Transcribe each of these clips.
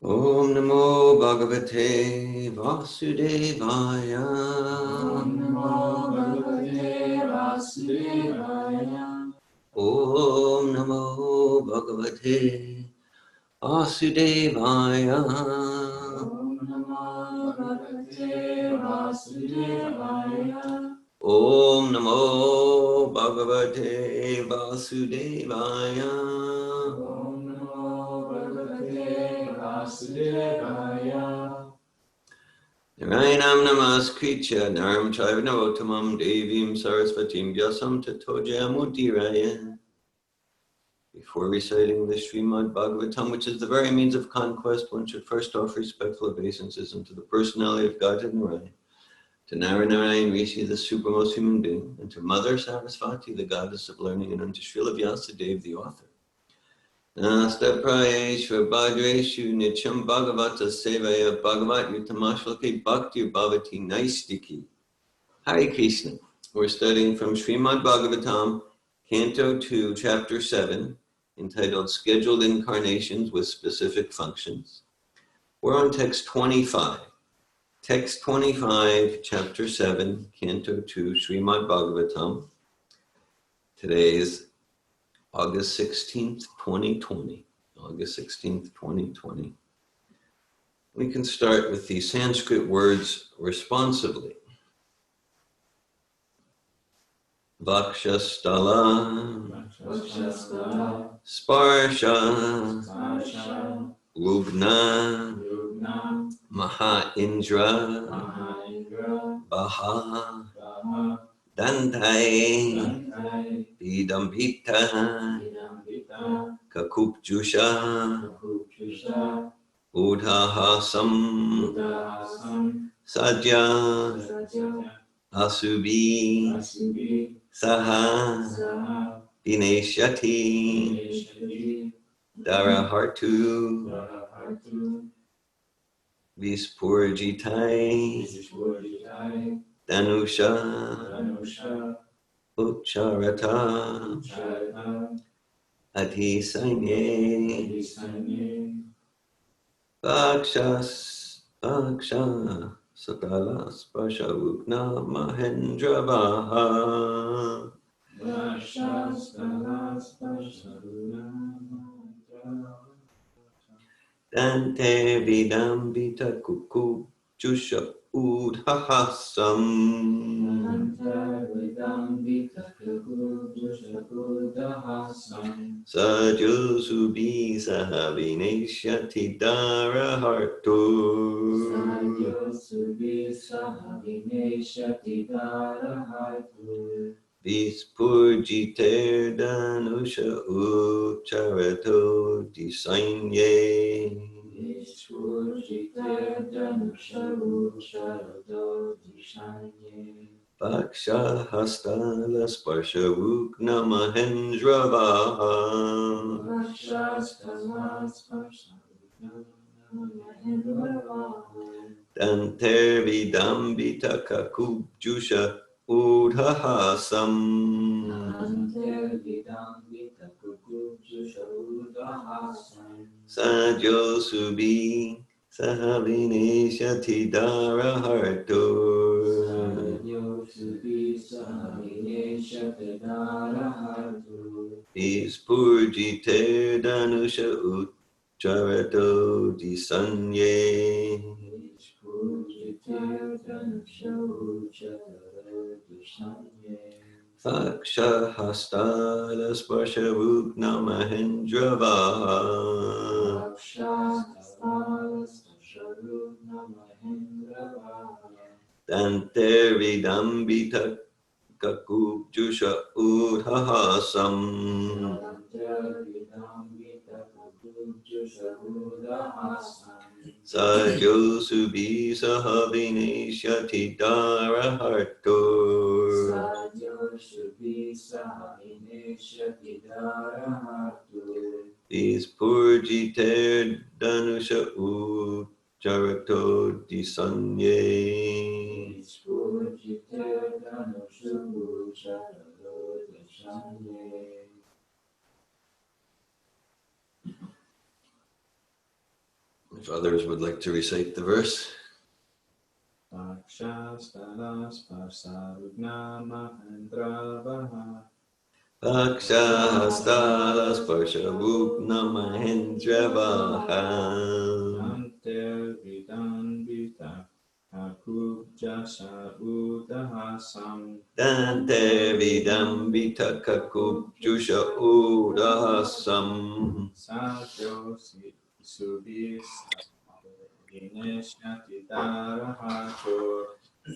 Om Namo Bhagavate Vasudevaya. Om Namo Bhagavate Vasudevaya. Om Namo Bhagavate Vasudevaya. Om Namo Bhagavate Vasudevaya. Om Namo Bhagavate Vasudevaya. Om Namo Bhagavate Vasudevaya. Narayanam namaskritya naram chaiva narottamam devim sarasvatim vyasam tato jayamudiraya. Before reciting the Srimad Bhagavatam, which is the very means of conquest, one should first offer respectful obeisances unto the personality of Godhead Narayan, to Narayan Rishi, the supremest human being, and to Mother Sarasvati, the goddess of learning, and unto Srila Vyasadeva, the author. Nasta prayeshva bhadreshu nityam bhagavata sevaya bhagavat yutamashlake bhakti bhavati naistiki. Hare Krishna. We're studying from Srimad Bhagavatam, Canto 2, Chapter 7, entitled Scheduled Incarnations with Specific Functions. We're on text 25. Text 25, Chapter 7, Canto 2, Srimad Bhagavatam. Today is August 16th, 2020. August 16th, 2020. We can start with the Sanskrit words responsively. Vakshastala, Sparsha, Lugna, Maha Indra, Baha, Dantai, Vidambita, Kakupjusha, Udhahasam, Sajja, Asubi, Saha, Dineshyati, Darahartu, Vispurjitai, Danusha, Ucharata, Adhisanye, Vaksha, Sakala, Sparsha, Rukna, Mahendra, Vaha, Dante, Vidambita, Kuku, Jusha, Udhahasam, Sajosubi, Sahavineshyati, Darahartu, Vispurjiter Danusha Ucharato Disanye, Vaksha Hastala Sparsha Rukna Mahendra Vaha, Danter Vidambita Kakubjusha Udhahasam, Sajosubi Sahavineshyati Darahartu, Vispurjiter Danusha Ucharato Disanye, Vaksha Hastala Sparsha Rukna Mahendra Vaha, Danter Vidambita Kakubjusha Udhahasam, Sajosubi Sahavineshyati Darahartu, Vispurjiter Danusha Ucharato Disanye, If others would like to recite the verse. Pakshastala sparsha rupna mahendra vaha. Dante vidam vitakakupjusha udahasam.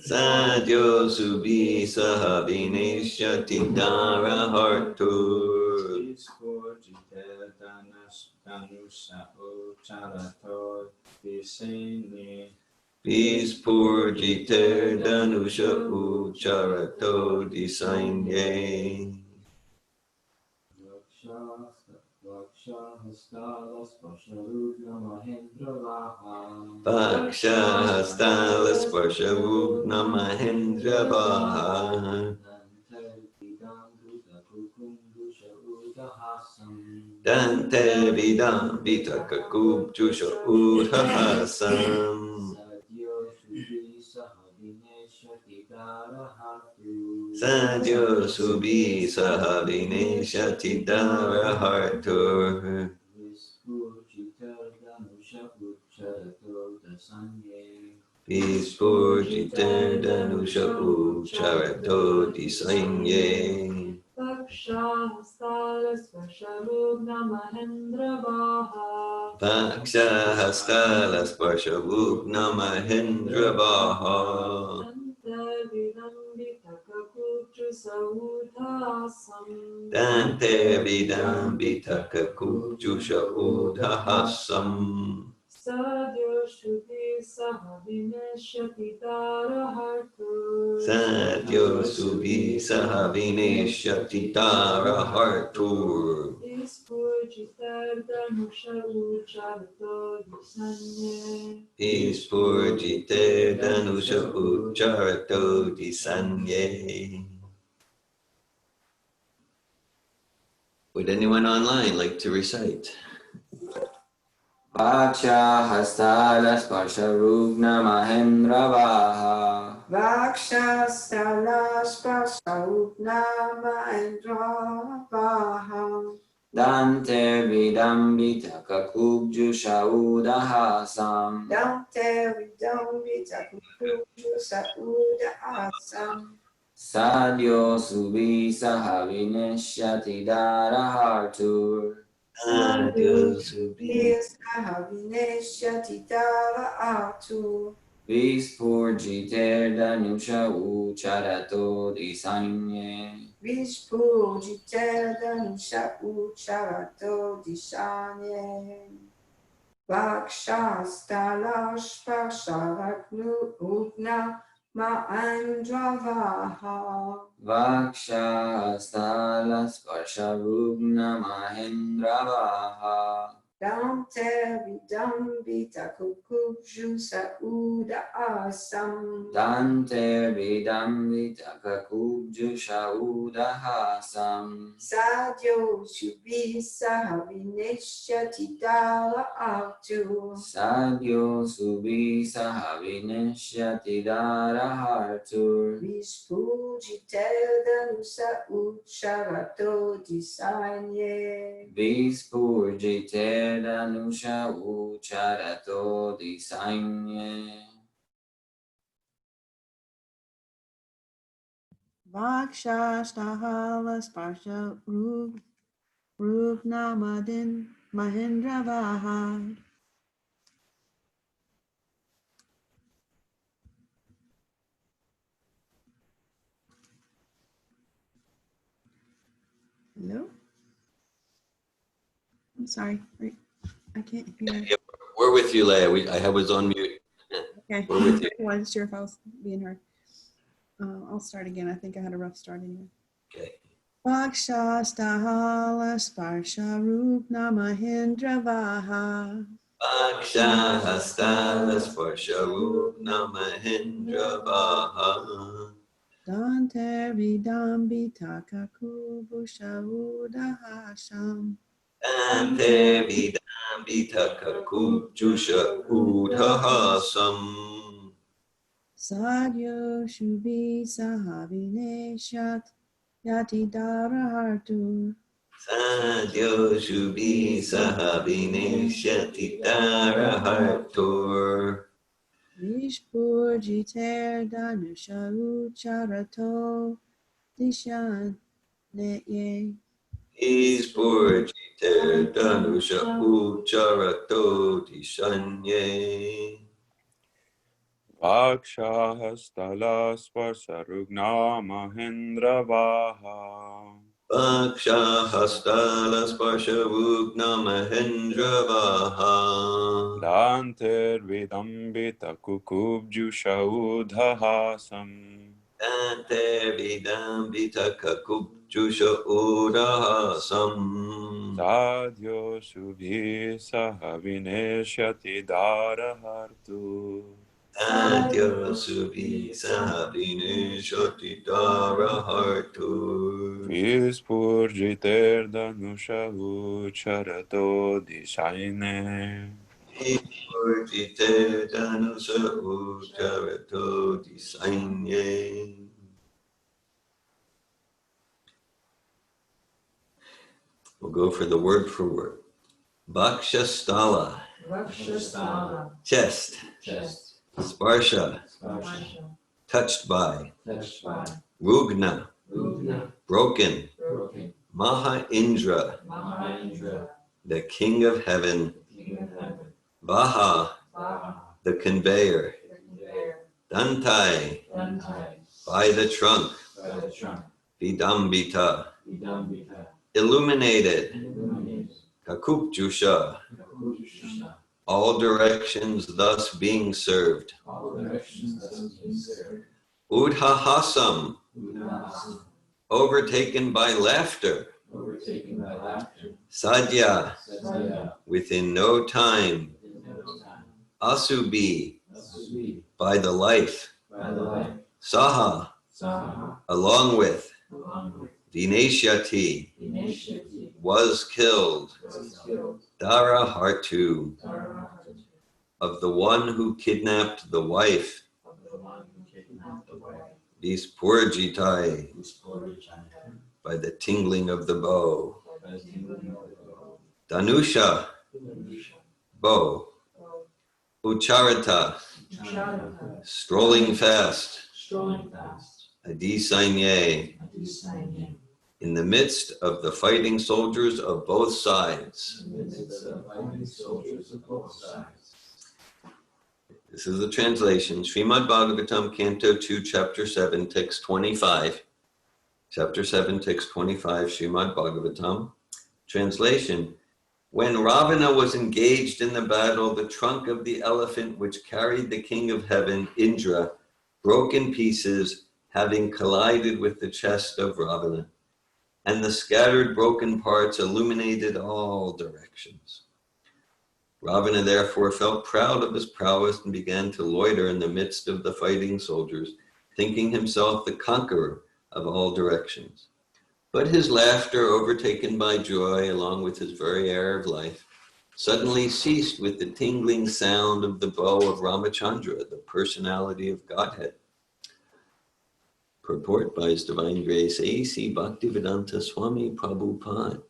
Sadyo subi sahavineshyati darahartur. Vispurjiter danusha ucharato disaigne. Pakshastala sparsha rupna mahendra vaha. Dante vidam vitakakupjusha udahasam. Sadyo subi sahavineshyati darahartur. Vispurjiter danusha ucharato disaigne. Pakshastala sparsha rupna mahendra vaha. Pakshastala sparsha rupna mahendra vaha. Dante vidam vitakakupjusha udahasam. Sadyo shruti sahavineshyati darahartur. Sadyo subi sahavineshyati darahartur. Vispurjiter danusha ucharato disanye. Vispurjiter danusha ucharato disanye. Would anyone online like to recite? Pakshastala sparsha rupna mahendra vaha. Vakshastala sparsha rupna mahendra vaha. Dante vidam vitakakupjusha udahasam. Dante vidam vitakupjusha udahasam. Sadyo subi sahavineshyati darahartur. Sadyo subi sahavineshyati darahartur. Vispurjiter danusha ucharato disaigne. Vispurjiter danusha ucharato disanye. Vakshastala sparsha rupna mahendra vaha. Vakshastala sparsha rupna mahendra vaha. Dante vidam vitakupjusha udahasam. Dante vidam vitakakupjusha udahasam. Sadyo shubi sahavineshyati darahartur. Sadyo subi sahavineshyati darahartur. Vispurjiter danusha ucharato disanye. Vispurjiter danusha ucharato disaigne. Vakshashtahala sparsha rupna mahendra vaha. Hello? I'm sorry. I can't hear. Yeah, we're with you, Leia. I was on mute. Okay. We're with you. I wasn't sure if I was being heard. I'll start again. I think I had a rough start anyway. Okay. Vakshashtahala sparsha rupna mahendra vaha. Pakshastala sparsha rupna mahendra vaha. Dante vidam vitakakupjusha udahasam. Ante vidam vitaka kupjusha udhahasam. Sadyo Shubhi Sahavineshat Yati Darahartur Sadyo shubhi sahabine shatitara hartur. Vishpur Jiter Danusha Ucharato Dishan Netye Ispurjite danusha ucharato dishanye. Vakshahastala Sparsarugna Mahendra Vaha Vaksha hastala sparsha vugna mahendra vaha. Danter Vidambita Kukubjusha Udhahasam Ante vidam vitaka kupjusha udahasam. Sadhyo Shubhi Sahavineshyati Darahartu Adya subhi sahabine shotidara hartu. Vispurjiter Danusha Ucharato Dishaine Ipurjite danusa ucharato disanye. We'll go for the word for word. Bhakshastala, Rakshasthala, chest. chest. Sparsha, Sparsha, touched by. touched by. Rugna, Rugna, broken. broken. Maha Indra, Mahendra, the king of heaven. king of heaven. Vaha, Vaha, the conveyor. the conveyor. Dantai, Dantai, by the trunk. by the trunk. Vidambita, Vidambita, illuminated. illuminated. Kakupjusha, Kakupjusha, all directions thus being served. all directions thus being served. Udhahasam, Udahasam, overtaken by laughter. overtaken by laughter. Sadhya, Sadhya, within no time. in no time. Asubhi, Asubhi, by the life. by the light. Saha, Saha, along with. along with. Vineshyati, Initiative was killed. was killed. Dara Hartu, Dharahatu, of the one who kidnapped the wife. of the one who kidnapped the wife. Vispurjitai, Whose glory shining by the tingling of the bow. by the tingling of the bow. Danusha, Danusha, bow. bow. Ucharata, Charata, strolling fast. strolling fast. Adisanye, Adisanya, in the midst of the fighting soldiers of both sides. in the midst of fighting soldiers of both sides. This is the translation. Srimad Bhagavatam, Canto 2, Chapter 7, Text 25. Chapter 7, Text 25, Srimad Bhagavatam. Translation. When Ravana was engaged in the battle, the trunk of the elephant which carried the king of heaven, Indra, broke in pieces, having collided with the chest of Ravana, and the scattered broken parts illuminated all directions. Ravana therefore felt proud of his prowess and began to loiter in the midst of the fighting soldiers, thinking himself the conqueror of all directions. But his laughter, overtaken by joy along with his very air of life, suddenly ceased with the tingling sound of the bow of Ramachandra, the personality of Godhead. Purport by His Divine Grace A.C. Bhaktivedanta Swami Prabhupada.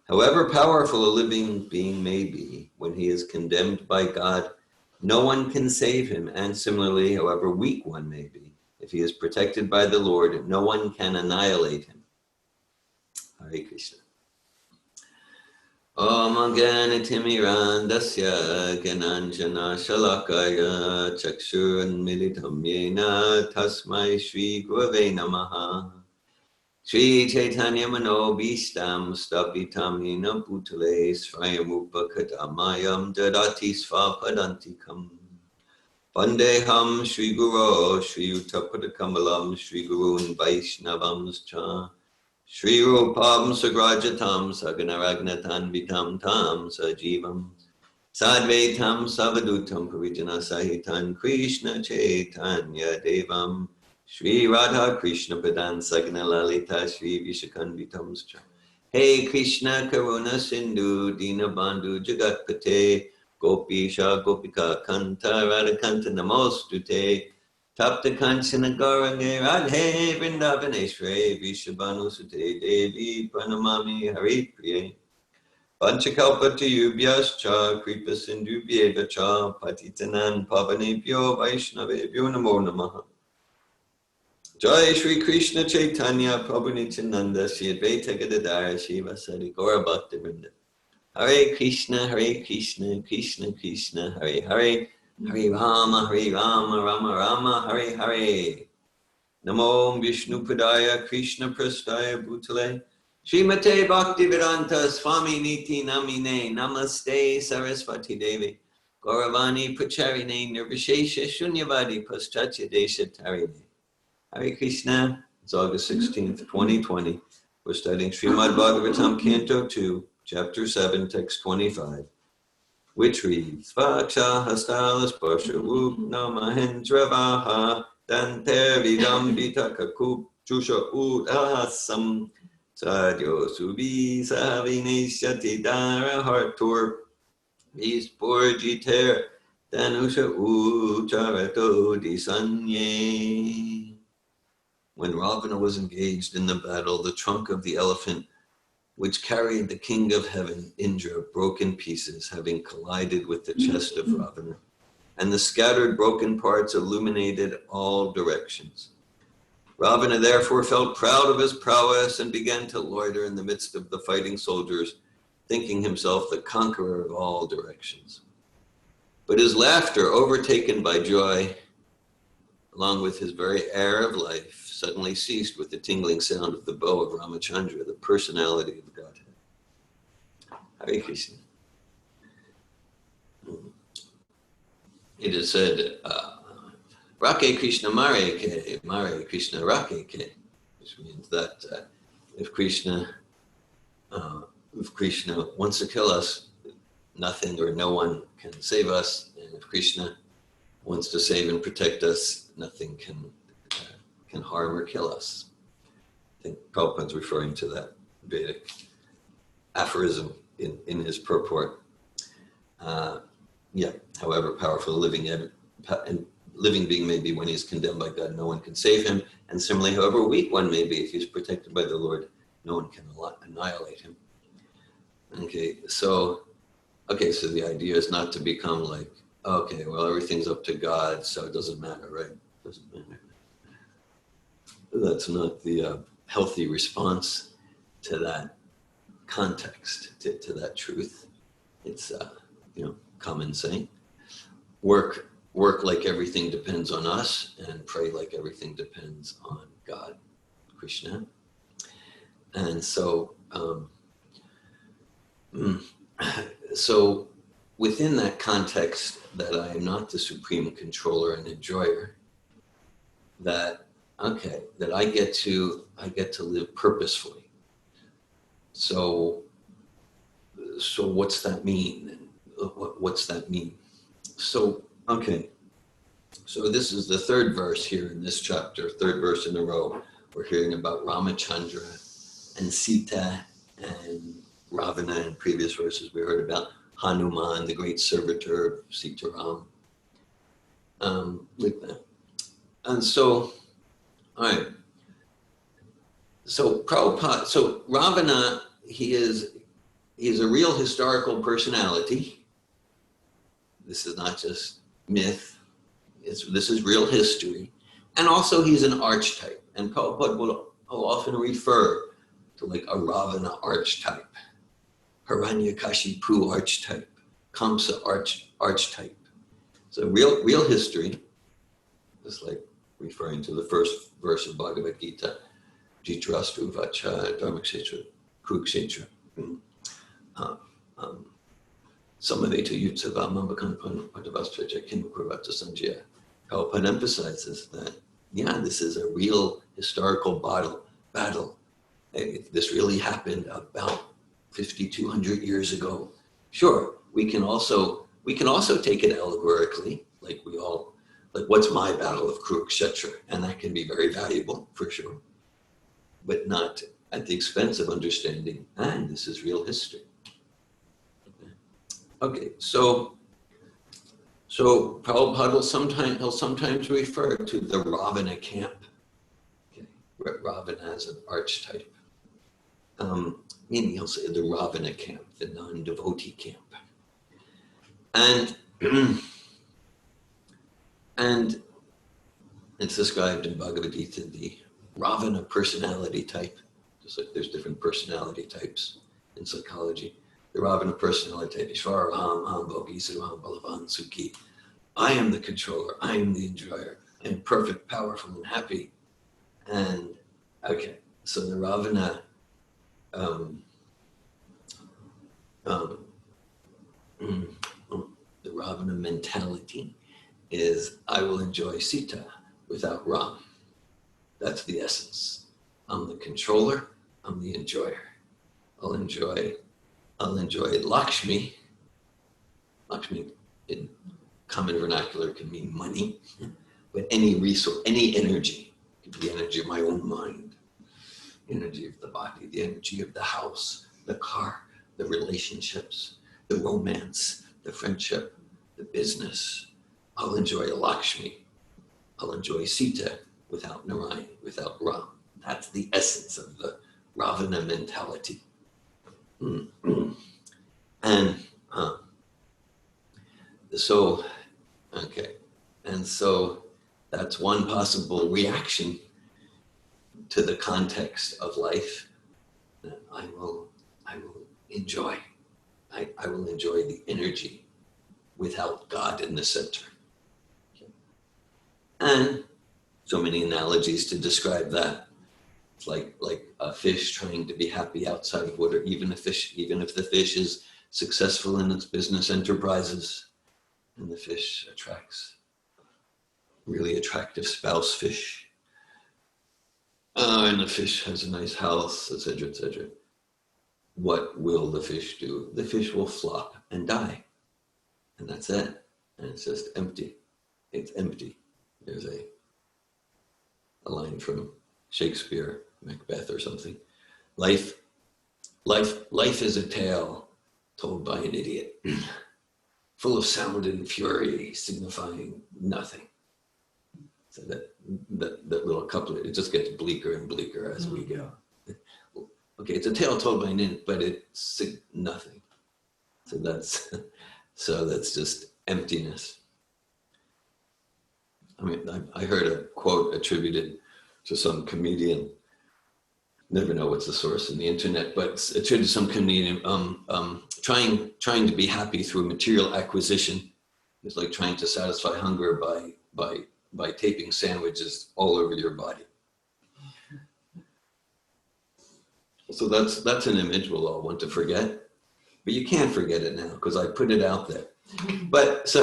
However powerful a living being may be, when he is condemned by God, no one can save him. And similarly, however weak one may be, if he is protected by the Lord, no one can annihilate him. Hare Krishna. Om Ganatimirandasya Gananjana Shalakaya Chakshurunmilitam Yena Tasmai Shri Gurave Namaha. Shri Chaitanya Manobishtam Stapitam Hina Bhutale Svayamupa Kadamayam Dadati Svapadantikam. Vandeham Shri Guru Shri Utapadakamalam Shri Gurun Vaishnavamscha. Shri Rupam Sagrajatam Saganaragnatam Vitam Tam Sajivam Sadvaitam Savadutam Parijana Sahitan Krishna Chaitanya Devam Shri Radha Krishna Padan Sagna Lalita Shri Vishakanvitam Scha Hey Krishna Karuna Sindhu Dinabandhu Jagatpate Gopisha Gopika Kanta Radhakanta Namostute Tapta Kanchana Gaurange Radhe Vrindavaneshware Vishabhanu Sute Devi Pranamami Hari Priye Panchakalpa Tiyubhyascha Kripa Sindhubhyeva Cha Patitanan Pavanebhyo Vaishnavebhyo Namo Namaha Jai Shri Krishna Chaitanya Prabhu Nityananda Shri Advaita Gadadara Shiva Sari Gaura Bhakta Vrinda Hare Krishna Krishna Krishna Hare Hare Hare Rama Rama Rama Hare Hare Namo Vishnu Padaya Krishna Prastaya Bhutale Srimate Bhaktivedanta Swami Niti Namine Namaste Saraswati Devi Gauravani Pracharine Nirvishesha Shunyavadi Paschatya Desha Tarine Hare Krishna. It's August 16th, 2020. We're studying Srimad Bhagavatam Canto 2, Chapter 7, Text 25, which reads, Vaksha hastalas parshavupna mahendra vaha danter vidambita kakup chusha udahasam sadyo subi savineshati dara hartur vispurjiter danusha ucharato disanye. When Ravana was engaged in the battle, the trunk of the elephant, which carried the king of heaven, Indra, broke in pieces, having collided with the chest of Ravana, and the scattered broken parts illuminated all directions. Ravana therefore felt proud of his prowess and began to loiter in the midst of the fighting soldiers, thinking himself the conqueror of all directions. But his laughter, overtaken by joy, along with his very air of life, suddenly ceased with the tingling sound of the bow of Ramachandra, the personality of Godhead. Hare Krishna. It is said, Rake Krishna Mare Ke, Mare Krishna Rake Ke, which means that if Krishna wants to kill us, nothing or no one can save us, and if Krishna wants to save and protect us, nothing can harm or kill us. I think Prabhupada's referring to that Vedic aphorism in his purport. However powerful a living being may be, when he's condemned by God, no one can save him. And similarly, however weak one may be, if he's protected by the Lord, no one can annihilate him. So the idea is not to become like, okay, well, everything's up to God, so it doesn't matter, right? It doesn't matter. That's not the healthy response to that context, to that truth. It's, common saying. Work like everything depends on us, and pray like everything depends on God, Krishna. And so, within that context, that I am not the supreme controller and enjoyer, that I get to live purposefully. So what's that mean? What's that mean? So this is the third verse here in this chapter, third verse in a row. We're hearing about Ramachandra and Sita and Ravana. In previous verses, we heard about Hanuman, the great servitor of Sitaram. Like that. And so, all right. So Prabhupada, so Ravana, he's a real historical personality. This is not just myth. This is real history. And also he's an archetype. And Prabhupada will often refer to like a Ravana archetype, Hiranyakashipu archetype, Kamsa archetype. So real history, just like referring to the first verse of Bhagavad Gita, Dhritarashtra Vacha Dharmakshetra Kurukshetra. Samaveta Yutsava Mamakanpan Padavastra Kimukurvata Sanjaya. Prabhupada emphasizes that, this is a real historical battle. This really happened about 5,200 years ago. Sure, we can also take it allegorically, like what's my battle of Kurukshetra, and that can be very valuable for sure, but not at the expense of understanding, and this is real history. Okay, so Prabhupada will sometimes refer to the Ravana camp. Okay, Ravana as an archetype. Meaning he'll say the Ravana camp, the non-devotee camp. And and it's described in Bhagavad Gita, the Ravana personality type, just like there's different personality types in psychology. The Ravana personality type, Ishvara Ham Bhogi Sarvam Balavan Sukhi. I am the controller, I am the enjoyer, I am perfect, powerful, and happy. And okay, so the Ravana the Ravana mentality is I will enjoy Sita without Ram. That's the essence. I'm the controller, I'm the enjoyer. I'll enjoy Lakshmi. Lakshmi in common vernacular can mean money, but any resource, any energy, it could be energy of my own mind, energy of the body, the energy of the house, the car, the relationships, the romance, the friendship, the business. I'll enjoy Lakshmi. I'll enjoy Sita without Narayan, without Ram. That's the essence of the Ravana mentality. And so, okay. And so that's one possible reaction to the context of life. I will enjoy. I will enjoy the energy without God in the center. And so many analogies to describe that. It's like a fish trying to be happy outside of water, even if the fish is successful in its business enterprises, and the fish attracts really attractive spouse fish. And the fish has a nice house, etc., etc. What will the fish do? The fish will flop and die. And that's it. And it's just empty. It's empty. There's a line from Shakespeare, Macbeth or something. Life is a tale told by an idiot, full of sound and fury, signifying nothing. So that little couplet, it just gets bleaker and bleaker as we go. Okay, it's a tale told by an idiot, but it's nothing. So that's just emptiness. I mean, I heard a quote attributed to some comedian. Never know what's the source in the internet, but it's attributed to some comedian. Trying to be happy through material acquisition is like trying to satisfy hunger by taping sandwiches all over your body. So that's an image we'll all want to forget, but you can't forget it now because I put it out there. But so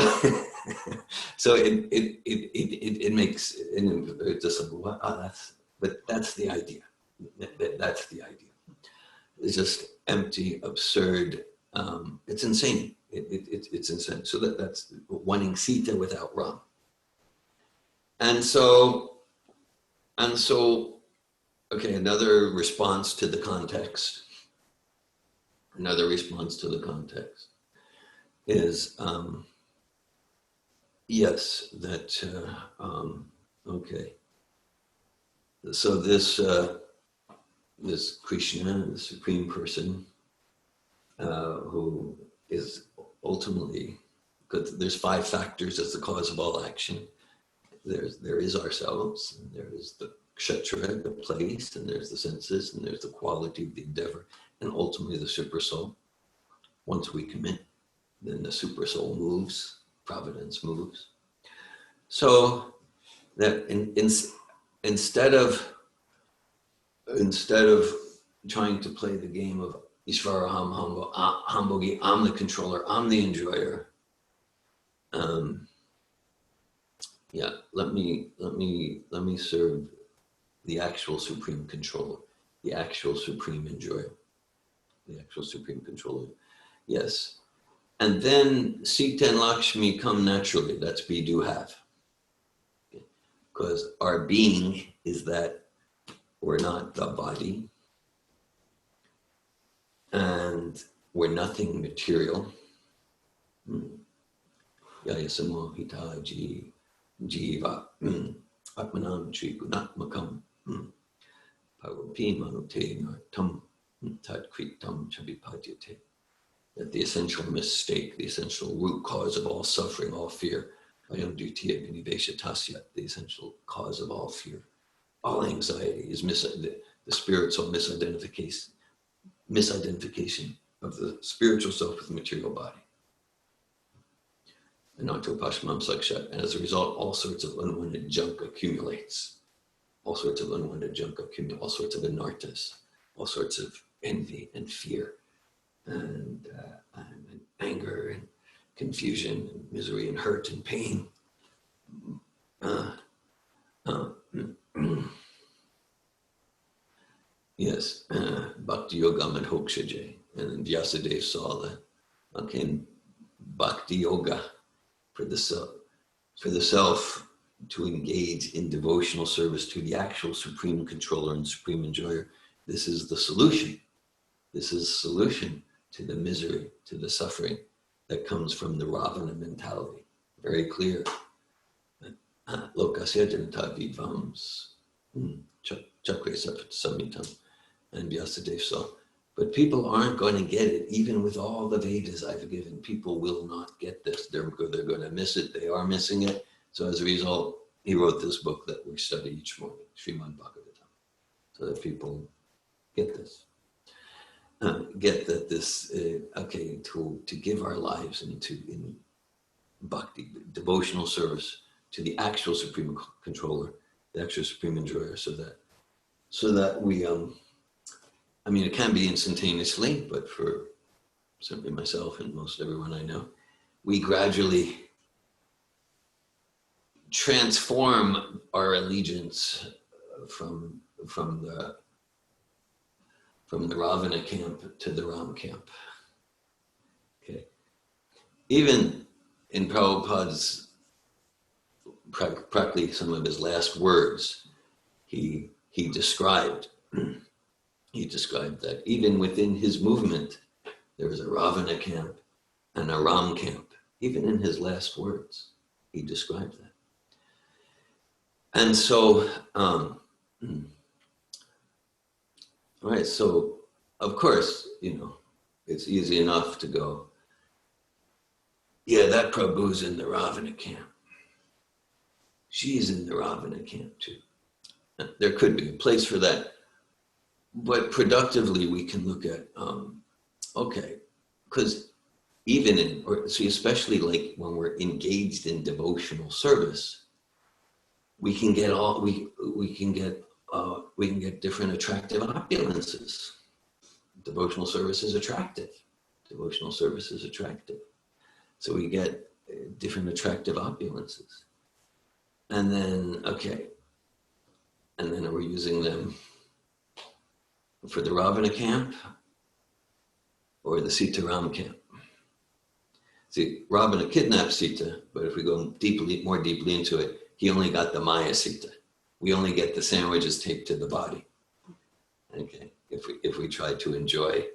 it makes it just what? But that's the idea. That's the idea. It's just empty, absurd. It's insane. It's insane. So that's wanting Sita without Ram. And so, okay, another response to the context. Another response to the context is, yes, that, okay. So this Krishna, the Supreme Person, who is ultimately, because there's 5 factors as the cause of all action. There is ourselves, and there is the kshetra, the place, and there's the senses, and there's the quality of the endeavor, and ultimately the super soul. Once we commit, then the super soul moves, providence moves. So that instead of trying to play the game of Ishvara Hambogi, I'm the controller, I'm the enjoyer. Let me serve the actual supreme controller, the actual supreme enjoyer, the actual supreme controller. Yes. And then Sita and Lakshmi come naturally. That's be, do, have. Because our being is that we're not the body, and we're nothing material. Yayasamo hitaji jiva atmanam trigunatmakam parupimanote nartam tadkritam chavipadyate. That the essential mistake, the essential root cause of all suffering, all fear, the essential cause of all fear, all anxiety is the spiritual misidentification of the spiritual self with the material body. And as a result, all sorts of unwanted junk accumulates. All sorts of unwanted junk accumulate, all sorts of anartas, all sorts of envy and fear and anger and confusion and misery and hurt and pain. Yes, Bhakti Yogam and Hokshaje. And then Vyasadeva saw that, okay, Bhakti Yoga for the self to engage in devotional service to the actual supreme controller and supreme enjoyer. This is the solution. This is the solution to the misery, to the suffering that comes from the Ravana mentality. Very clear. Lokasya janata vivams chakre samitam. And Vyasadeva saw. But people aren't going to get it, even with all the Vedas I've given. People will not get this. They're going to miss it. They are missing it. So as a result, he wrote this book that we study each morning, Srimad Bhagavatam, so that people get this. Get that this, to give our lives in bhakti, devotional service to the actual supreme controller, the actual supreme enjoyer, so that we, it can be instantaneously, but for certainly myself and most everyone I know, we gradually transform our allegiance from the Ravana camp to the Ram camp. Okay. Even in Prabhupada's, practically some of his last words, he described that even within his movement, there was a Ravana camp and a Ram camp. Even in his last words, he described that. And so, right, so of course, it's easy enough to go, yeah, that Prabhu's in the Ravana camp. She's in the Ravana camp too. There could be a place for that. But productively, we can look at, because especially like when we're engaged in devotional service, we can get different attractive opulences. Devotional service is attractive. So we get different attractive opulences. And then we're using them for the Ravana camp or the Sita Ram camp. See, Ravana kidnapped Sita, but if we go more deeply into it, he only got the Maya Sita. We only get the sandwiches taped to the body. Okay, if we try to enjoy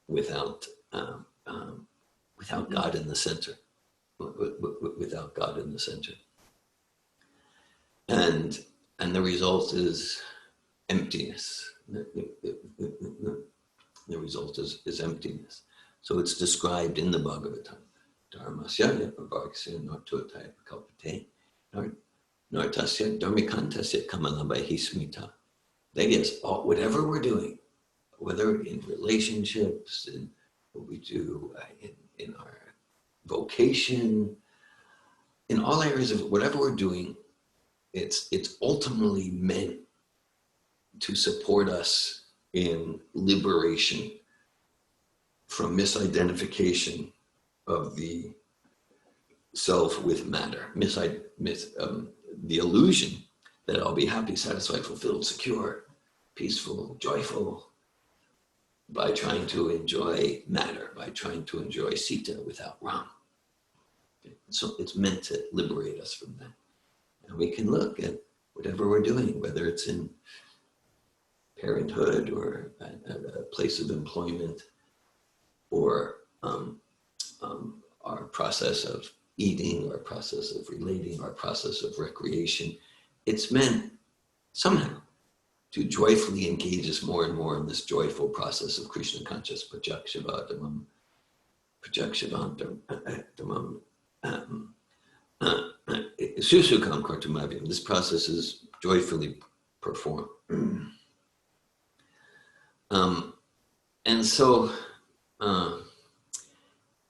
without God in the center, without God in the center, and the result is emptiness. The result is emptiness. So it's described in the Bhagavatam. Dharmasya yapavarksya nartotaya kalpate nartasya dharmikantasya kamalabaihi smita. That is, whatever we're doing, whether in relationships, in what we do in our vocation, in all areas of whatever we're doing, it's ultimately meant to support us in liberation from misidentification of the self with matter, the illusion that I'll be happy, satisfied, fulfilled, secure, peaceful, joyful by trying to enjoy matter, by trying to enjoy Sita without Ram. So it's meant to liberate us from that. And we can look at whatever we're doing, whether it's in parenthood or at a place of employment, our process of eating, our process of relating, our process of recreation. It's meant somehow to joyfully engage us more and more in this joyful process of Krishna conscious prajakshivadamam, prajakshivantamam, susukam kartumavyam. This process is joyfully performed. And so,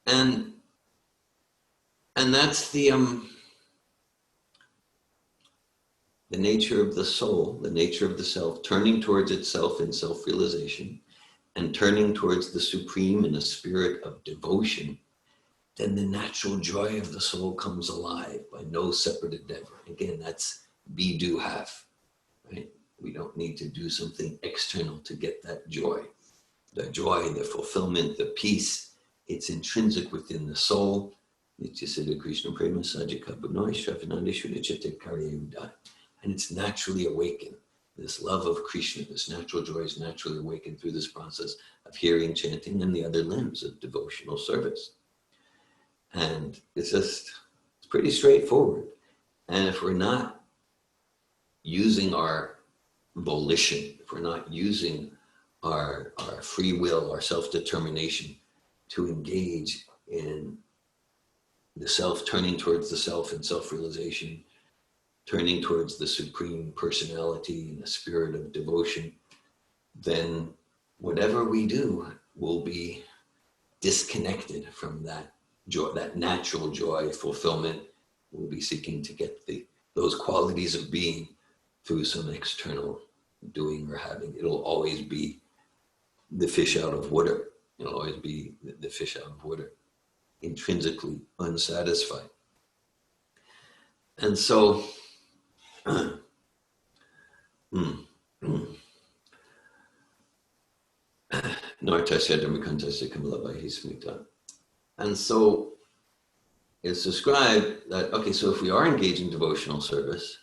and that's the nature of the soul, the nature of the self, turning towards itself in self-realization and turning towards the supreme in a spirit of devotion. Then the natural joy of the soul comes alive by no separate endeavor. Again, that's be, do, have, right? We don't need to do something external to get that joy. The joy, the fulfillment, the peace, it's intrinsic within the soul. And it's naturally awakened. This love of Krishna, this natural joy is naturally awakened through this process of hearing, chanting, and the other limbs of devotional service. And it's pretty straightforward. And if we're not using our volition, if we're not using our free will, our self-determination to engage in the self, turning towards the self and self-realization, turning towards the supreme personality and the spirit of devotion, then whatever we do will be disconnected from that joy, that natural joy, fulfillment. We'll be seeking to get those qualities of being through some external doing or having. It'll always be the fish out of water. It'll always be the fish out of water, intrinsically unsatisfied. And so, and so it's described that, okay, so if we are engaged in devotional service,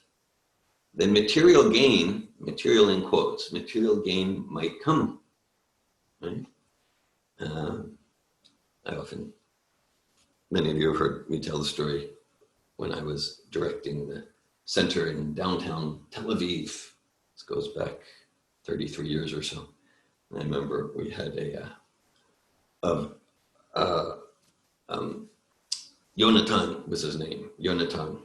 then material gain, material in quotes, material gain might come, right? Many of you have heard me tell the story when I was directing the center in downtown Tel Aviv. This goes back 33 years or so. And I remember we had Yonatan was his name, Yonatan.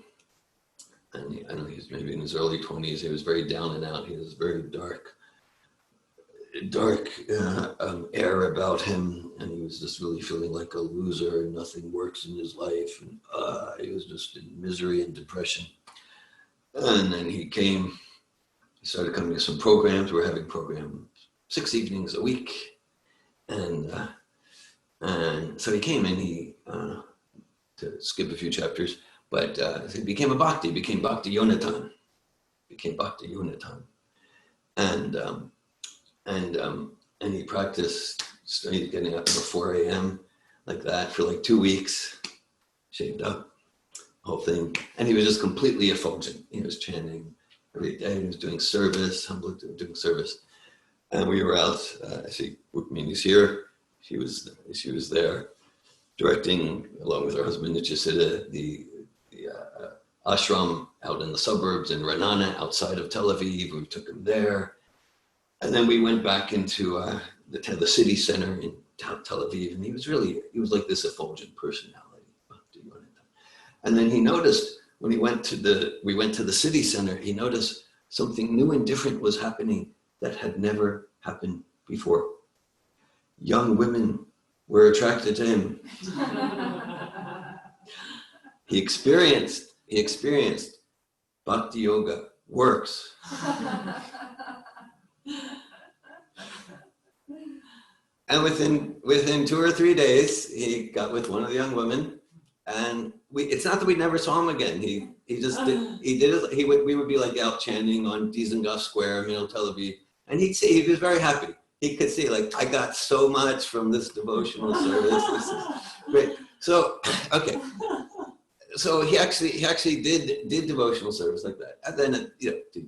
And I know he was maybe in his early 20s. He was very down and out. He was very dark air about him, and he was just really feeling like a loser and nothing works in his life, and he was just in misery and depression. And then he started coming to some programs. We're having programs 6 evenings a week, and so he came in, to skip a few chapters, but he became a bhakti, became Bhakti Yonatan, and he practiced, started getting up at 4 a.m. like that for like 2 weeks, shaved up, whole thing. And he was just completely effulgent. He was chanting every day. He was doing service, doing service. And we were out, he's here. She was there directing, along with her husband, Sita, the ashram out in the suburbs in Ra'anana, outside of Tel Aviv. We took him there. And then we went back into the city center in Tel Aviv, and he was like this effulgent personality. And then he noticed when we went to the city center, he noticed something new and different was happening that had never happened before. Young women were attracted to him. He experienced Bhakti Yoga works. And within 2 or 3 days, he got with one of the young women, and it's not that we never saw him again. We would be like out chanting on Dizengoff Square, Tel Aviv, and he was very happy. He could see, like, I got so much from this devotional service. This is great. So, okay. So he actually did devotional service like that. And then, to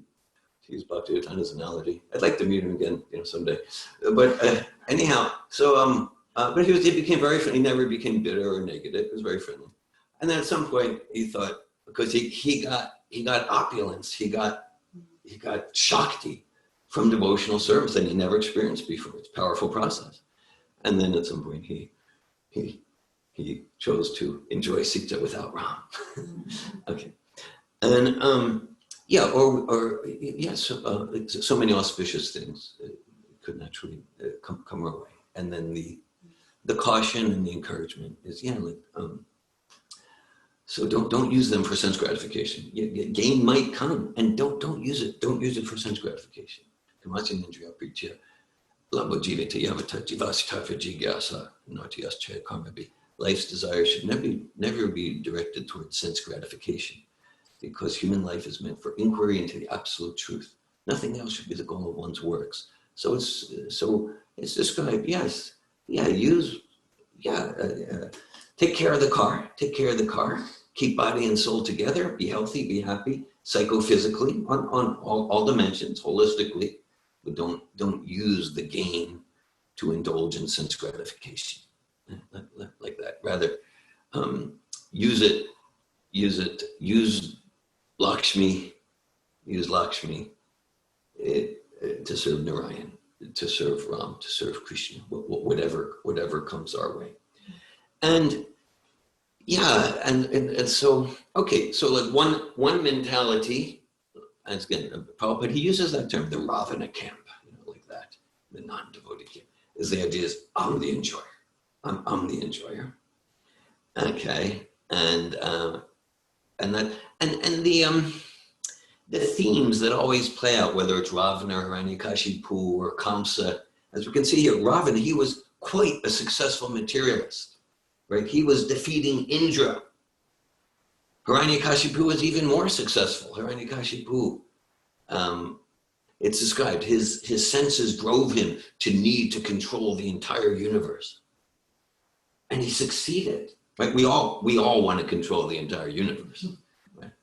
use Bhakti as an analogy, I'd like to meet him again, someday. But anyhow, so But he became very friendly. He never became bitter or negative. He was very friendly. And then at some point he thought, because he got opulence, he got shakti from devotional service that he never experienced before. It's a powerful process. And then at some point he chose to enjoy Sita without Ram. Okay. And so many auspicious things could naturally come our way. And then the caution and the encouragement is, so don't use them for sense gratification. Gain might come, and don't use it. Don't use it for sense gratification. Life's desire should never be directed towards sense gratification, because human life is meant for inquiry into the absolute truth. Nothing else should be the goal of one's works. So it's described. Yes, take care of the car. Take care of the car. Keep body and soul together. Be healthy. Be happy. Psychophysically, on all dimensions, holistically. But don't use the gain to indulge in sense gratification like that. Rather, use Lakshmi. Use Lakshmi to serve Narayan, to serve Ram, to serve Krishna, whatever comes our way. And and so, okay, so like one mentality, and again, Prabhupada, he uses that term, the Ravana camp, like that, the non-devotee camp, is the idea is, I'm the enjoyer. I'm the enjoyer. Okay, and the themes that always play out, whether it's Ravana or Hiranyakashipu or Kamsa, as we can see here, Ravana, he was quite a successful materialist. Right? He was defeating Indra. Hiranyakashipu was even more successful. Hiranyakashipu, it's described, his senses drove him to need to control the entire universe. And he succeeded. Right? We all want to control the entire universe. Right?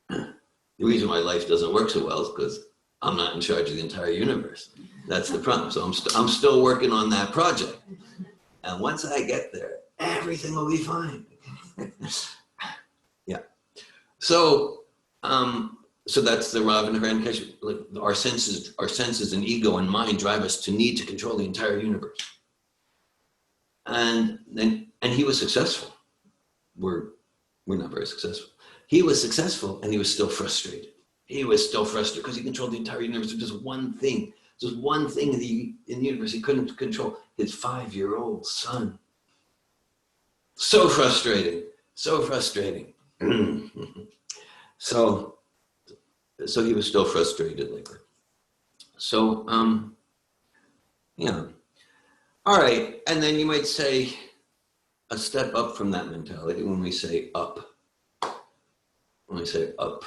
The reason why life doesn't work so well is because I'm not in charge of the entire universe. That's the problem. So I'm still working on that project. And once I get there, everything will be fine. Yeah. So that's the Ravana Hiranyakashipu. Like our senses and ego and mind drive us to need to control the entire universe. And he was successful. We're not very successful. He was successful and he was still frustrated. He was still frustrated because he controlled the entire universe. There's just one thing. There's one thing in the universe he couldn't control. His 5-year-old son. So frustrating. So frustrating. So he was still frustrated like that. So, All right. And then you might say a step up from that mentality when we say up. When we say up,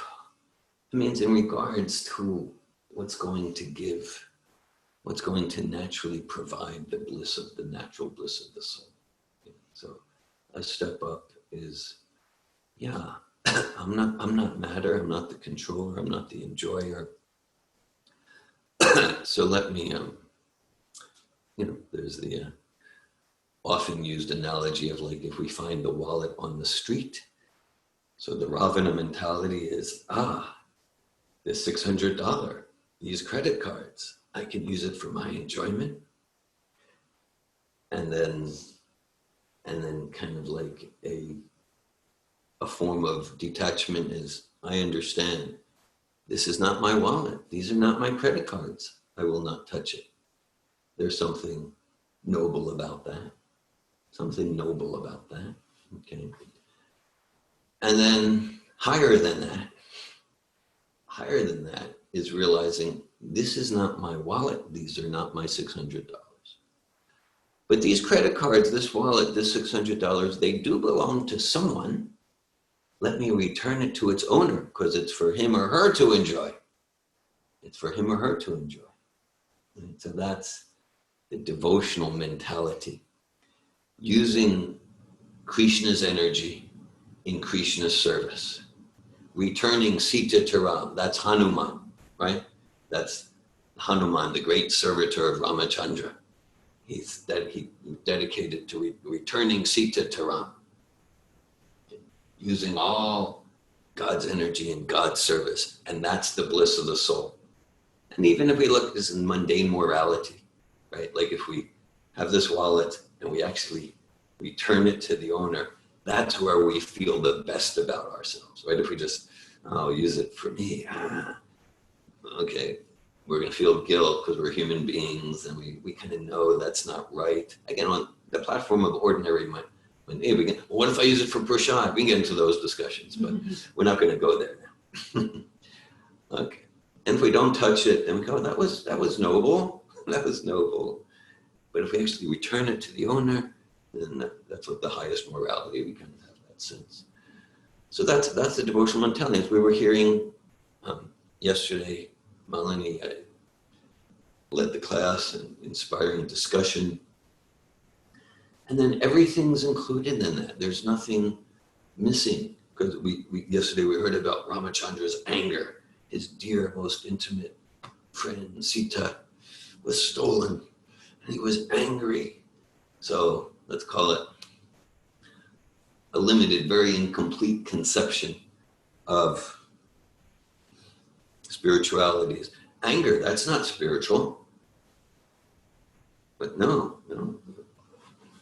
it means in regards to what's going to give, what's going to naturally provide the natural bliss of the soul. So a step up is, I'm not matter, I'm not the controller, I'm not the enjoyer. So let me, there's the often used analogy of like if we find the wallet on the street. So the Ravana mentality is, this $600, these credit cards, I can use it for my enjoyment. And then kind of like a form of detachment is, I understand this is not my wallet. These are not my credit cards. I will not touch it. There's something noble about that. Something noble about that. Okay. And then higher than that is realizing this is not my wallet. These are not my $600. But these credit cards, this wallet, this $600, they do belong to someone. Let me return it to its owner because it's for him or her to enjoy. It's for him or her to enjoy. And so that's the devotional mentality. Using Krishna's energy in Krishna's service. Returning Sita to Ram. That's Hanuman, right? That's Hanuman, the great servitor of Ramachandra. he dedicated to returning Sita to Ram, using all God's energy in God's service. And that's the bliss of the soul. And even if we look at this in mundane morality, right? Like if we have this wallet and we actually return it to the owner, that's where we feel the best about ourselves, right? If we just, use it for me, okay, we're gonna feel guilt because we're human beings and we kind of know that's not right. Again, on the platform of ordinary mind, hey, what if I use it for prashad? We can get into those discussions, but we're not gonna go there now. Okay, and if we don't touch it, then we go, that was noble, that was noble. But if we actually return it to the owner, then that's what the highest morality, we kind of have that sense. So that's the devotional mentality. As we were hearing yesterday, Malini led the class and inspiring discussion. And then everything's included in that. There's nothing missing. Because yesterday we heard about Ramachandra's anger. His dear, most intimate friend, Sita, was stolen. And he was angry. So let's call it a limited, very incomplete conception of spiritualities. Anger, that's not spiritual. But no.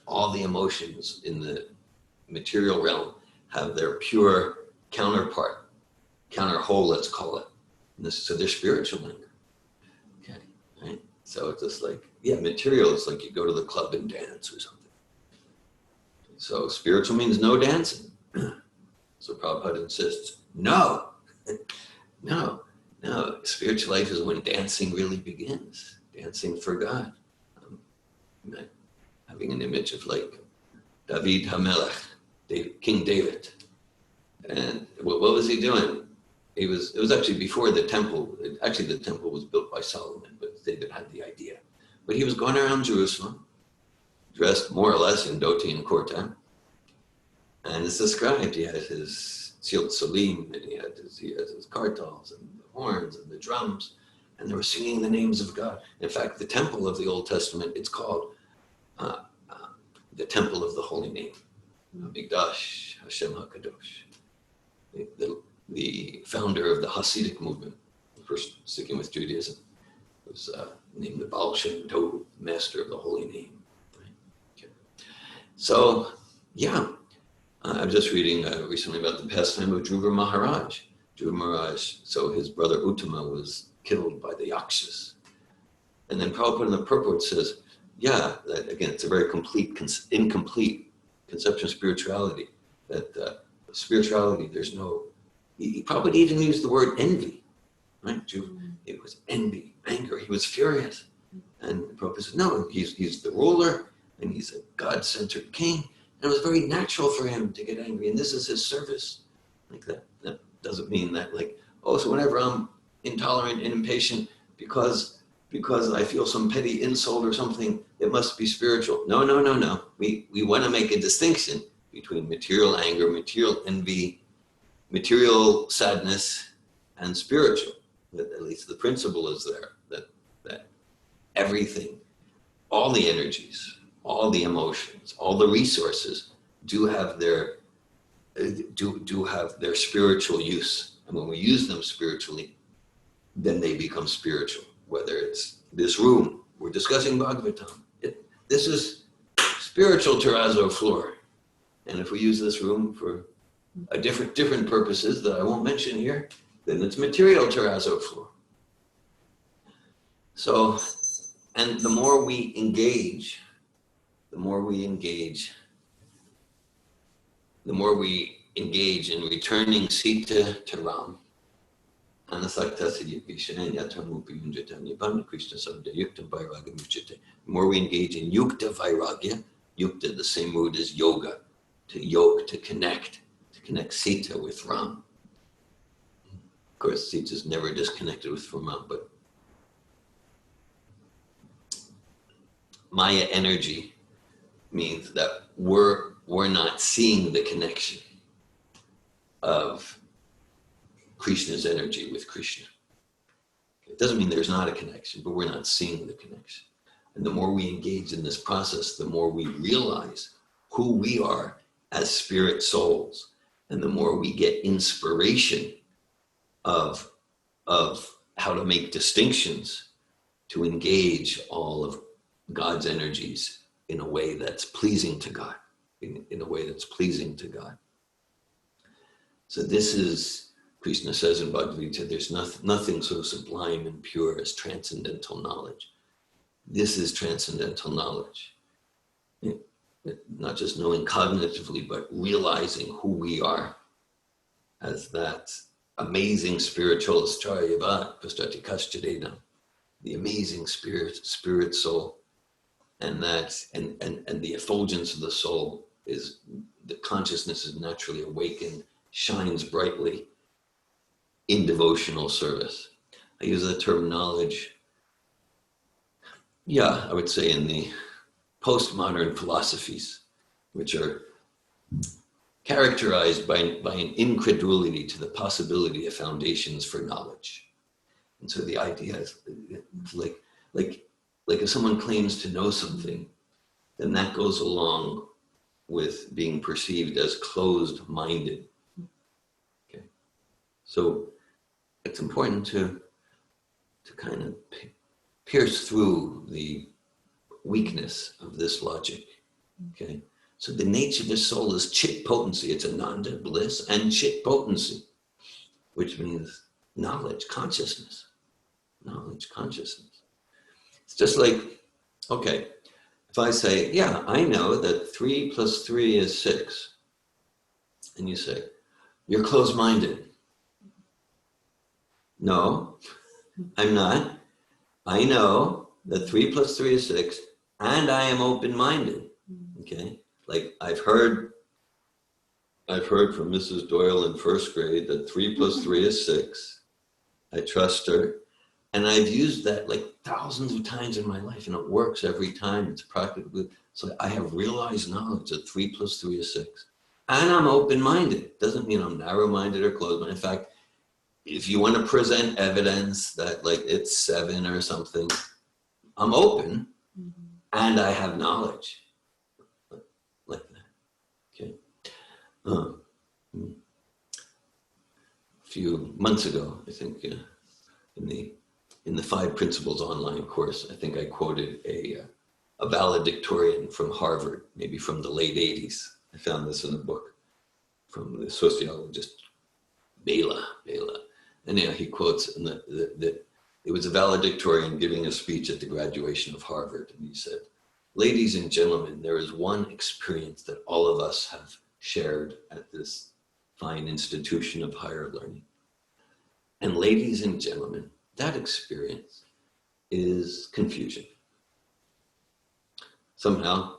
All the emotions in the material realm have their pure counterpart, counter whole, let's call it. So they're spiritual anger. Okay, right? So it's just like, material is like you go to the club and dance or something. So spiritual means no dancing. So Prabhupada insists, no. Spiritual life is when dancing really begins. Dancing for God. Having an image of like David HaMelech, King David. And what was he doing? It was actually before the temple. Actually, the temple was built by Solomon, but David had the idea. But he was going around Jerusalem, dressed more or less in dhoti and kurta. And it's described, he had his silt salim, and he had his kartals and the horns and the drums, and they were singing the names of God. In fact, the temple of the Old Testament, it's called the Temple of the Holy Name, Mikdash Hashem HaKadosh. The founder of the Hasidic movement, the first sticking with Judaism, was named the Baal Shem Tov, Master of the Holy Name. Right? Okay. So, I was just reading recently about the pastime of Dhruva Maharaj. Dhruva Maharaj, so his brother Uttama was killed by the Yakshas. And then Prabhupada in the purport says, that, again, it's a very incomplete conception of spirituality. That spirituality, there's no, he probably even used the word envy, right? It was envy, anger, he was furious. And Prabhupada said, no, he's the ruler, and he's a God-centered king, and it was very natural for him to get angry, and this is his service. Like that doesn't mean that like, so whenever I'm intolerant and impatient because I feel some petty insult or something, it must be spiritual. No. We want to make a distinction between material anger, material envy, material sadness, and spiritual. At least the principle is there, that everything, all the energies, all the emotions, all the resources do have their spiritual use. And when we use them spiritually, then they become spiritual. Whether it's this room, we're discussing Bhagavatam. This is spiritual terrazzo floor. And if we use this room for different purposes that I won't mention here, then it's material terrazzo floor. So, and the more we engage in returning Sita to Ram, the more we engage in yukta vairagya, yukta, the same word as yoga, to connect Sita with Ram. Of course, Sita's never disconnected with Ram, but Maya energy means that we're not seeing the connection of Krishna's energy with Krishna. It doesn't mean there's not a connection, but we're not seeing the connection. And the more we engage in this process, the more we realize who we are as spirit souls, and the more we get inspiration of how to make distinctions to engage all of God's energies in a way that's pleasing to God, in a way that's pleasing to God. So this is, Krishna says in Bhagavad Gita, there's nothing so sublime and pure as transcendental knowledge. This is transcendental knowledge. Not just knowing cognitively, but realizing who we are as that amazing spiritual Astrayava Pastati Kaschadena, the amazing spirit soul, and the effulgence of the soul is the consciousness is naturally awakened, shines brightly in devotional service. I use the term knowledge, I would say in the postmodern philosophies, which are characterized by an incredulity to the possibility of foundations for knowledge. And so the idea is like if someone claims to know something, then that goes along with being perceived as closed-minded. Okay, so it's important to kind of pierce through the weakness of this logic. Okay, so the nature of the soul is chit potency. It's ananda, bliss, and chit potency, which means knowledge, consciousness. Knowledge, consciousness. It's just like, okay, if I say, yeah, I know that 3 + 3 is 6, and you say, you're closed-minded. No, I'm not. I know that 3 + 3 is 6, and I am open-minded. Okay, like I've heard from Mrs. Doyle in first grade that 3 + 3 is 6. I trust her. And I've used that like thousands of times in my life, and it works every time. It's practically, so I have realized knowledge that 3 + 3 is 6. And I'm open-minded. Doesn't mean I'm narrow-minded or closed-minded. In fact, if you want to present evidence that like it's 7 or something, I'm open and I have knowledge. Like that. Okay. A few months ago, I think, in the 5 Principles online course, I think I quoted a valedictorian from Harvard, maybe from the late 80s. I found this in a book from the sociologist Bela. And he quotes that it was a valedictorian giving a speech at the graduation of Harvard. And he said, ladies and gentlemen, there is one experience that all of us have shared at this fine institution of higher learning. And ladies and gentlemen, that experience is confusion. Somehow,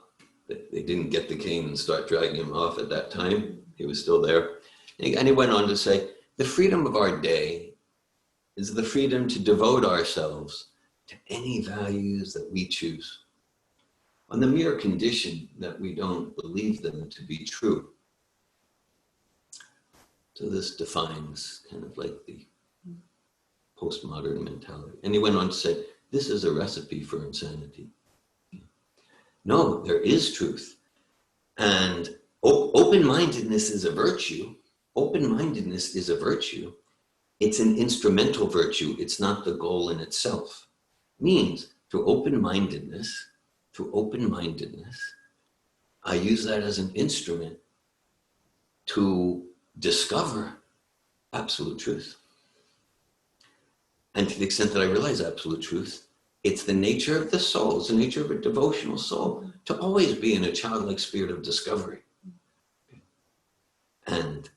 they didn't get the cane and start dragging him off at that time. He was still there. And he went on to say, the freedom of our day is the freedom to devote ourselves to any values that we choose, on the mere condition that we don't believe them to be true. So this defines kind of like the postmodern mentality. And he went on to say, this is a recipe for insanity. No, there is truth. And open-mindedness is a virtue. Open-mindedness is a virtue. It's an instrumental virtue. It's not the goal in itself. Means through open-mindedness, I use that as an instrument to discover absolute truth. And to the extent that I realize absolute truth, it's the nature of the soul, it's the nature of a devotional soul to always be in a childlike spirit of discovery. And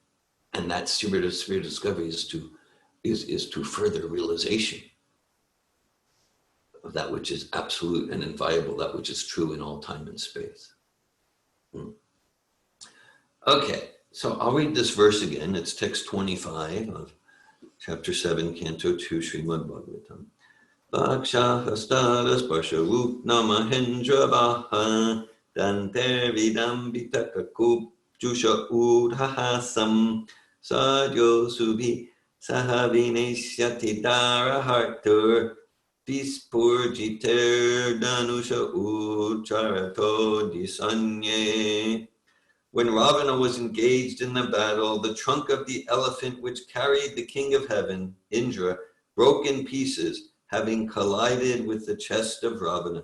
that spirit of discovery is to further realization of that which is absolute and inviolable, that which is true in all time and space. Okay, so I'll read this verse again. It's text 25 of Chapter 7, Canto 2, Srimad Bhagavatam. Vaksha hastala sparsharup namahendra baha danter vidam vitakakup jusha udhahasam sadyo subhi sahavineshyati dara hartur Vispurjiter Danusha Ucharato Disanye. When Ravana was engaged in the battle, the trunk of the elephant which carried the king of heaven, Indra, broke in pieces, having collided with the chest of Ravana.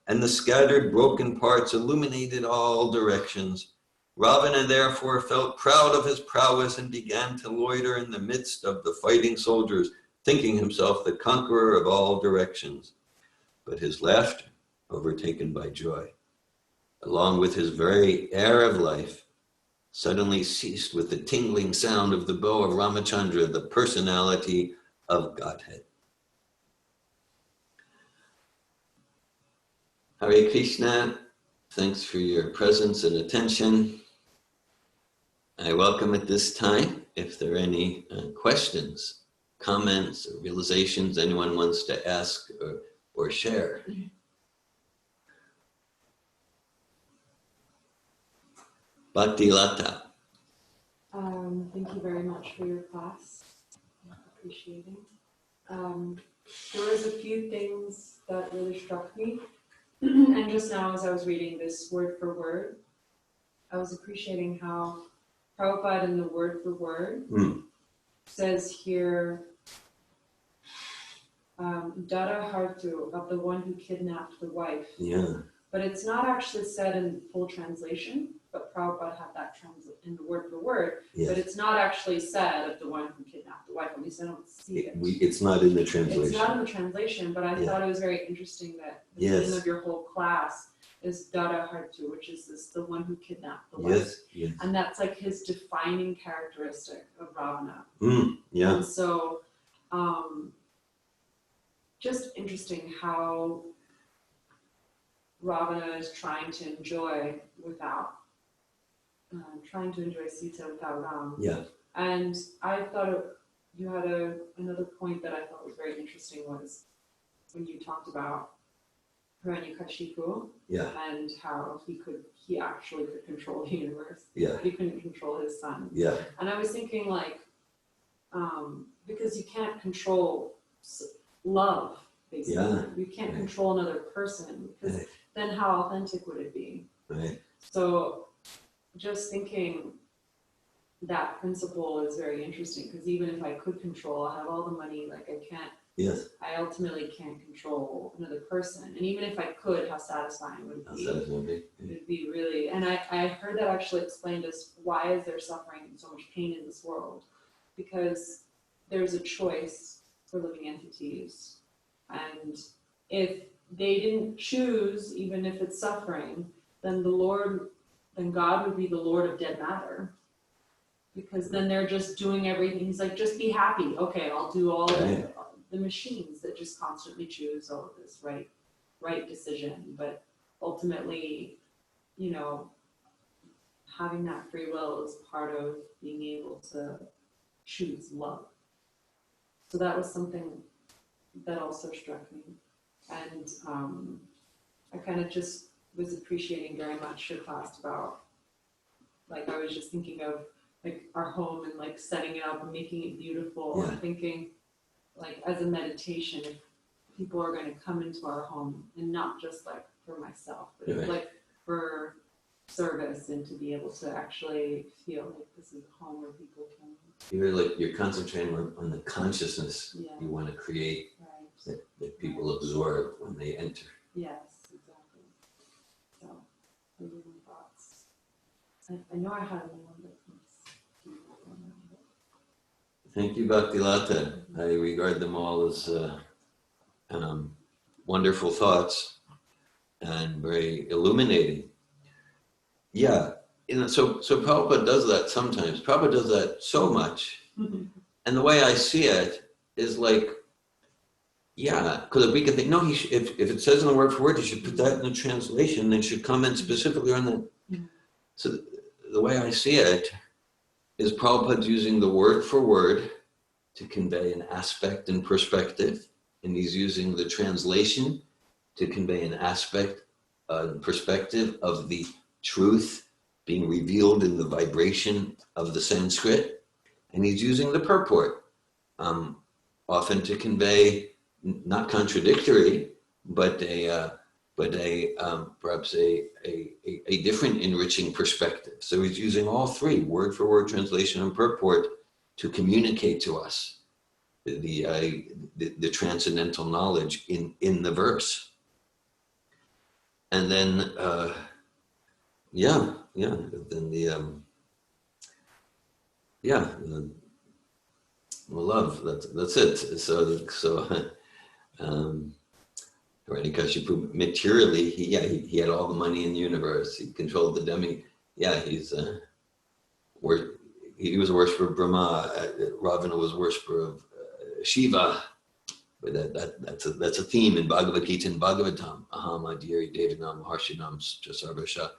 And the scattered broken parts illuminated all directions. Ravana therefore felt proud of his prowess and began to loiter in the midst of the fighting soldiers, thinking himself the conqueror of all directions. But his laughter, overtaken by joy, along with his very air of life, suddenly ceased with the tingling sound of the bow of Ramachandra, the personality of Godhead. Hare Krishna, thanks for your presence and attention. I welcome at this time, if there are any questions, comments, or realizations anyone wants to ask or share. Bhakti Lata. Thank you very much for your class. Appreciating. There was a few things that really struck me. And just now as I was reading this word for word, I was appreciating how Prabhupada in the word for word says here, Dada Hartu, of the one who kidnapped the wife. Yeah. But it's not actually said in full translation, but Prabhupada had that in the word for word, Yes. but it's not actually said of the one who kidnapped the wife, at least I don't see it. It's not in the translation. It's not in the translation, but I thought it was very interesting that the theme of your whole class is Dada Hartu, which is the one who kidnapped the wife. Yes. And that's like his defining characteristic of Ravana. Yeah. And so, just interesting how Ravana is trying to enjoy Sita without Ram. Yeah. And I thought you had another point that I thought was very interesting was when you talked about Hiranyakashipu and how he actually could control the universe. Yeah. He couldn't control his son. Yeah. And I was thinking because you can't control love, basically. Yeah. You can't control another person because then how authentic would it be? Right. So just thinking that principle is very interesting because even if I could control, I have all the money, like I ultimately can't control another person. And even if I could, how satisfying would it be? It would be really, and I heard that actually explained as why is there suffering and so much pain in this world? Because there's a choice for living entities. And if they didn't choose, even if it's suffering, then God would be the Lord of dead matter. Because then they're just doing everything. He's like, just be happy. Okay, I'll do all the machines that just constantly choose all of this right decision. But ultimately, having that free will is part of being able to choose love. So that was something that also struck me. And I kind of just was appreciating very much your class about, I was just thinking of our home and setting it up and making it beautiful and thinking as a meditation, if people are going to come into our home and not just for myself, but for service and to be able to actually feel like this is a home where people can. You're concentrating on the consciousness you want to create that people absorb when they enter. Yes, exactly. So, those are my thoughts. I know I had one, but Thank you, Bhakti Lata. I regard them all as wonderful thoughts and very illuminating. Yeah, so Prabhupada does that sometimes. Prabhupada does that so much. And the way I see it is because we can think, no, if it says in the word for word, he should put that in the translation and should comment specifically on that. So the way I see it is Prabhupada using the word for word to convey an aspect and perspective, and he's using the translation to convey an aspect and perspective of the truth being revealed in the vibration of the Sanskrit, and he's using the purport often to convey not contradictory, but perhaps a different enriching perspective. So he's using all three, word for word, translation, and purport, to communicate to us the transcendental knowledge in the verse. And then, love. That's it. So. Hiranyakashipu, materially, he had all the money in the universe. He controlled the demi. Yeah, he was a worshiper of Brahma. Ravana was a worshiper of Shiva. But that's a theme in Bhagavad Gita and Bhagavatam. Aham adhiri devanam harshinam jasarvasha.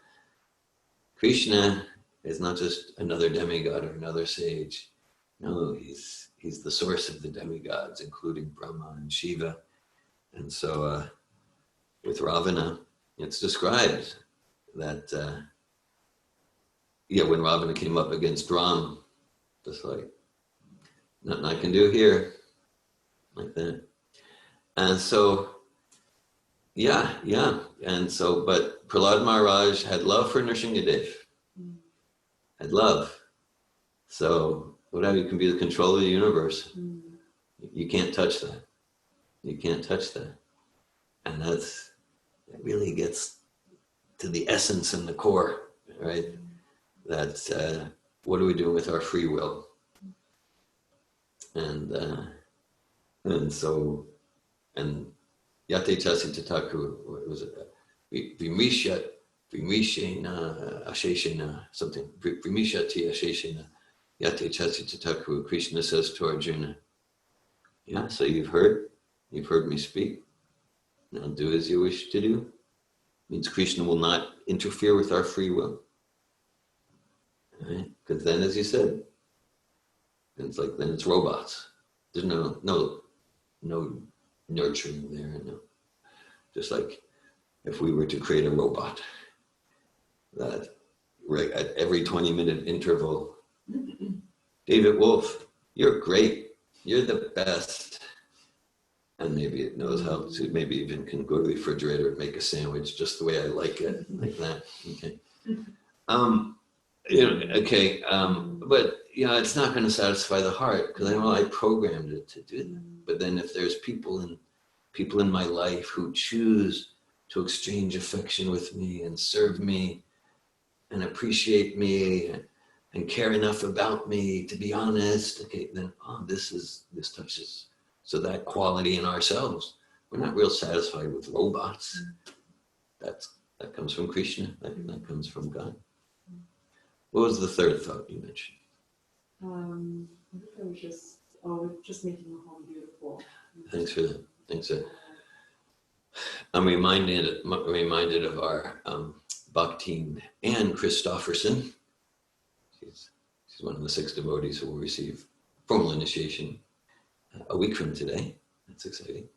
Krishna is not just another demigod or another sage. No, he's the source of the demigods, including Brahma and Shiva. And so with Ravana, it's described that, when Ravana came up against Ram, just like, nothing I can do here, like that. And so, and so, but Prahlad Maharaj had love for Nrsingadev, had love. So, whatever, you can be the controller of the universe. You can't touch that. You can't touch that. And that really gets to the essence and the core, right? That what do we do with our free will? And Yate Chasita Thakur, what was it? Vimishena Asheshena, something. Vimishati Asheshena. Yate Chasita Thakur, Krishna says to Arjuna, yeah, so you've heard me speak. Now do as you wish to do. Means Krishna will not interfere with our free will. Right? Because then, as you said, it's like then it's robots. There's no nurturing there. No. Just like if we were to create a robot that at every 20-minute interval, David Wolf, you're great. You're the best. And maybe it knows how to, maybe even can go to the refrigerator and make a sandwich just the way I like it, like that. Okay. But it's not going to satisfy the heart because I know I programmed it to do that. But then if there's people in my life who choose to exchange affection with me and serve me and appreciate me and care enough about me to be honest, okay, then this touches. So that quality in ourselves, we're not real satisfied with robots. That comes from Krishna. That comes from God. What was the third thought you mentioned? I think I was just making the home beautiful. Thanks for that. Thanks. I'm reminded of our Bhaktin Ann Christofferson. She's one of the 6 devotees who will receive formal initiation a week from today. That's exciting.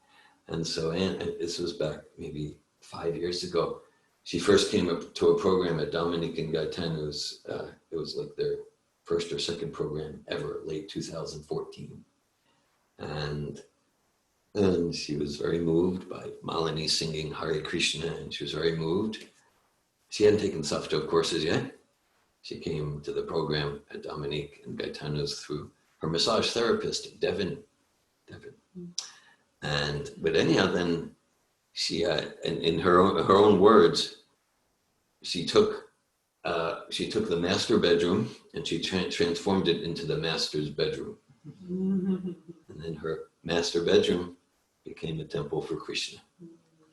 And so Anne, this was back maybe 5 years ago. She first came up to a program at Dominic and Gaetano's. It was like their first or second program ever, late 2014. And she was very moved by Malini singing Hare Krishna, and she was very moved. She hadn't taken Safto courses yet. She came to the program at Dominic and Gaetano's through her massage therapist, Devin. But anyhow, then she, in her own words, she took the master bedroom and she transformed it into the master's bedroom. And then her master bedroom became a temple for Krishna.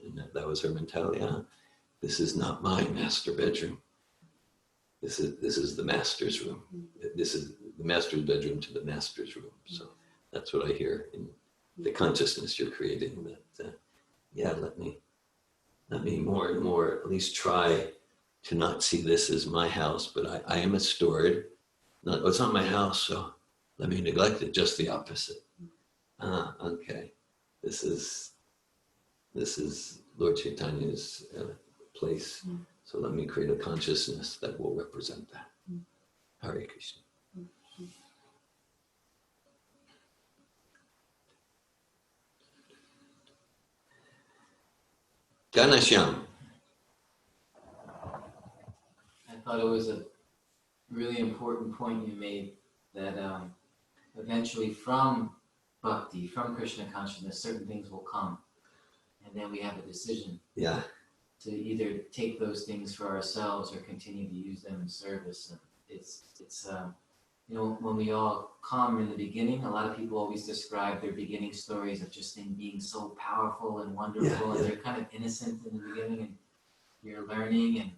And that was her mentality. This is not my master bedroom. This is the master's room. This is the master's bedroom to the master's room. So that's what I hear in the consciousness you're creating. That let me more and more at least try to not see this as my house, but I am a steward. It's not my house, so let me neglect it. Just the opposite. Okay. This is Lord Chaitanya's place. So let me create a consciousness that will represent that. Hare Krishna. Ganashyam. I thought it was a really important point you made, that eventually from bhakti, from Krishna consciousness, certain things will come. And then we have a decision. Yeah. To either take those things for ourselves or continue to use them in service. And it's you know, when we all come in the beginning, a lot of people always describe their beginning stories of just them being so powerful and wonderful, and they're kind of innocent in the beginning, and you're learning,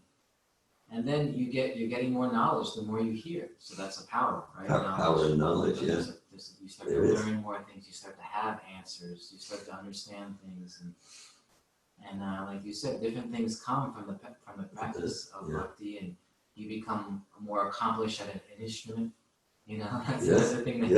and then you're getting more knowledge the more you hear. So that's a power, right? Power and knowledge, yeah. You start to learn more things. You start to have answers. You start to understand things, and like you said, different things come from the practice of bhakti, and you become more accomplished at an instrument. You know, that's another thing.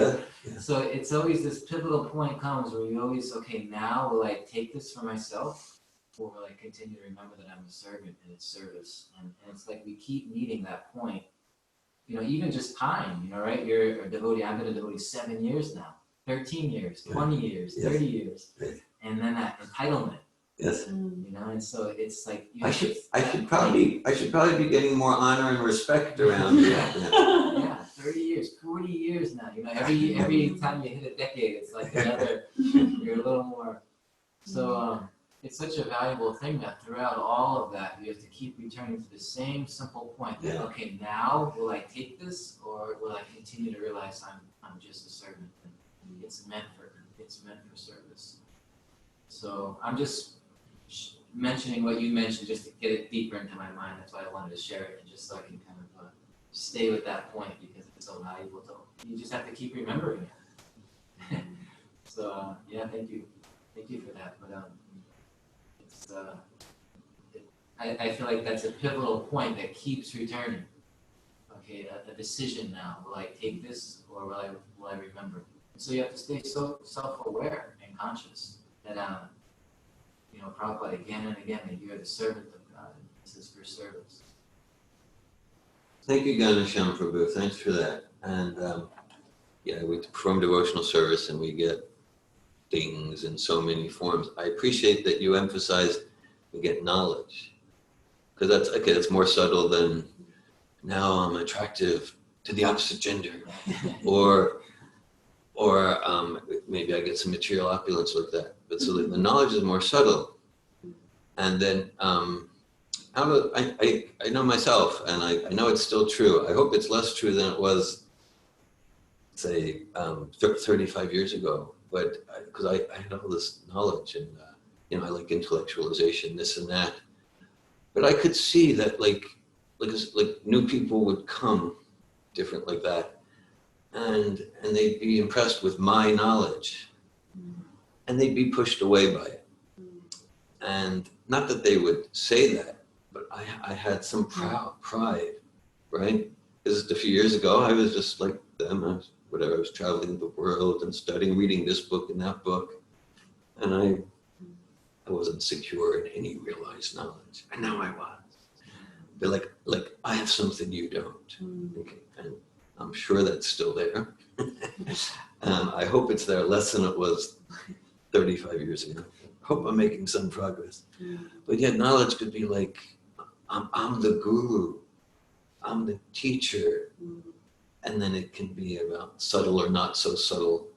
So it's always this pivotal point comes where you always, okay, now will I take this for myself, or will I continue to remember that I'm a servant in its service? And it's like we keep meeting that point. You know, even just time. You know, right? You're a devotee. I've been a devotee 7 years now, 13 years, 20 years, 30 years, and then that entitlement. Yes. You know, and so it's like I should probably be getting more honor and respect around here. Yeah, 30 years, 40 years now. You know, every time you hit a decade, it's like another. You're a little more. So it's such a valuable thing that throughout all of that, you have to keep returning to the same simple point. That, okay, now will I take this, or will I continue to realize I'm just a servant? And it's meant for service. So I'm just mentioning what you mentioned just to get it deeper into my mind. That's why I wanted to share it, and just so I can kind of stay with that point, because it's so valuable. You just have to keep remembering it. So yeah, thank you for that. But it's I feel like that's a pivotal point that keeps returning. Okay, a decision now. Will I take this, or will I remember? And so you have to stay so self-aware and conscious that you know, Prabhupada again and again, that you are the servant of God, and this is for service. Thank you, Ganashyam Prabhu. Thanks for that. And we perform devotional service, and we get things in so many forms. I appreciate that you emphasize we get knowledge, because that's more subtle than now I'm attractive to the opposite gender, or maybe I get some material opulence like that. But so the knowledge is more subtle, and then I know myself, and I know it's still true. I hope it's less true than it was, say, 35 years ago. But because I had all this knowledge, and you know, I like intellectualization, this and that. But I could see that like new people would come, different like that, and they'd be impressed with my knowledge, and they'd be pushed away by it. And not that they would say that, but I had some pride, right? Because a few years ago, I was just like them. I was traveling the world and studying, reading this book and that book, and I wasn't secure in any realized knowledge. And now I was. They're like I have something you don't. Okay, and I'm sure that's still there. I hope it's there less than it was 35 years ago. Hope I'm making some progress. But yet knowledge could be like, I'm the guru, I'm the teacher. And then it can be about subtle or not so subtle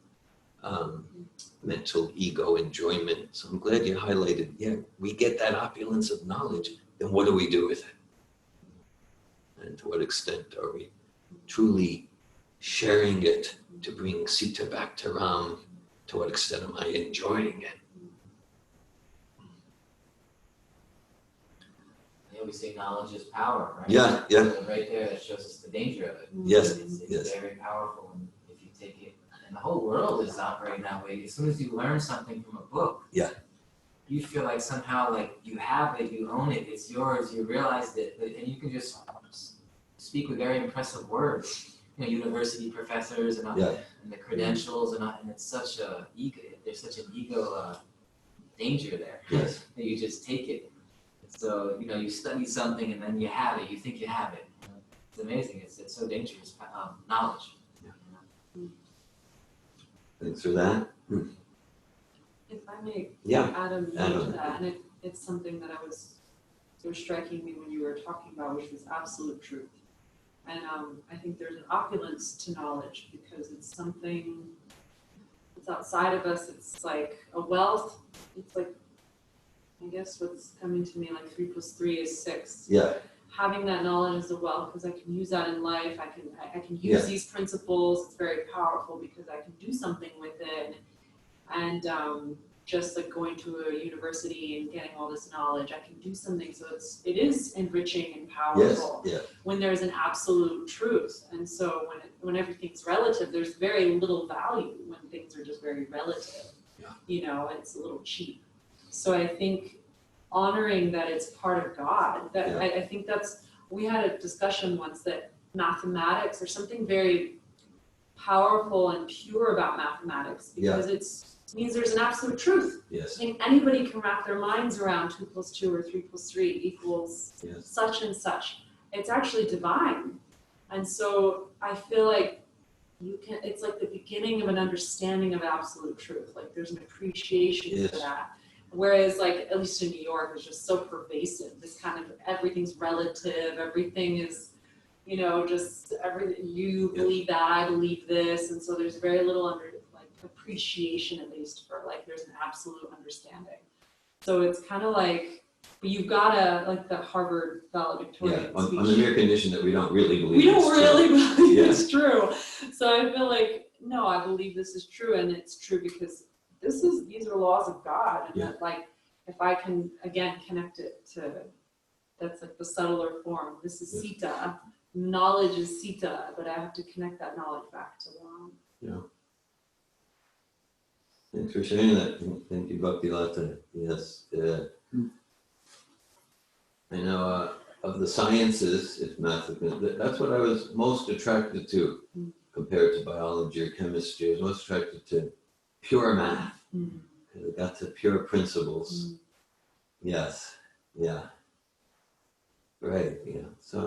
mental ego enjoyment. So I'm glad you highlighted, we get that opulence of knowledge, then what do we do with it? And to what extent are we truly sharing it to bring Sita back to Ram? To what extent am I enjoying it? We say knowledge is power, right? Yeah. So right there, that shows us the danger of it. Yes. It's very powerful, and if you take it, and the whole world is operating that way. As soon as you learn something from a book, you feel like somehow like you have it, you own it, it's yours, you realize it, and you can just speak with very impressive words. You know, university professors and the credentials, and it's such a ego. There's such an ego danger there. Yes. That you just take it. So, you know, you study something and then you have it, you think you have it. You know, it's amazing, it's so dangerous, knowledge. Thanks for that. If I may Yeah. add a note to that, and it's something that it was striking me when you were talking about, which was absolute truth. And I think there's an opulence to knowledge because it's something that's outside of us. It's like a wealth. It's like, I guess what's coming to me, like 3 + 3 is 6. Yeah. Having that knowledge is a wealth because I can use that in life. I can use these principles. It's very powerful because I can do something with it. And just like going to a university and getting all this knowledge, I can do something. So it is enriching and powerful when there's an absolute truth. And so when everything's relative, there's very little value when things are just very relative. Yeah. You know, it's a little cheap. So I think honoring that it's part of God, that I think we had a discussion once that mathematics, there's something very powerful and pure about mathematics because it means there's an absolute truth. Yes. I think anybody can wrap their minds around 2 + 2 or 3 + 3 equals such and such. It's actually divine. And so I feel like it's like the beginning of an understanding of absolute truth. Like there's an appreciation for that. Whereas like, at least in New York, it's just so pervasive. This kind of everything's relative. Everything is, you know, just everything. You believe that, I believe this. And so there's very little appreciation, at least, for like there's an absolute understanding. So it's kind of like you've got to, like the Harvard valedictorian speech. On the mere condition that we don't really believe believe it's true. So I feel like, no, I believe this is true, and it's true because these are laws of God, and that, like, if I can again connect it to, that's like the subtler form. This is Sita. Knowledge is Sita, but I have to connect that knowledge back to Ram. Yeah. Thanks for sharing that. Thank you, Bhakti Lata. Yes. I know of the sciences, if math, that's what I was most attracted to compared to biology or chemistry. I was most attracted to pure math. Because it got to pure principles. Yes. Yeah. Right. Yeah. So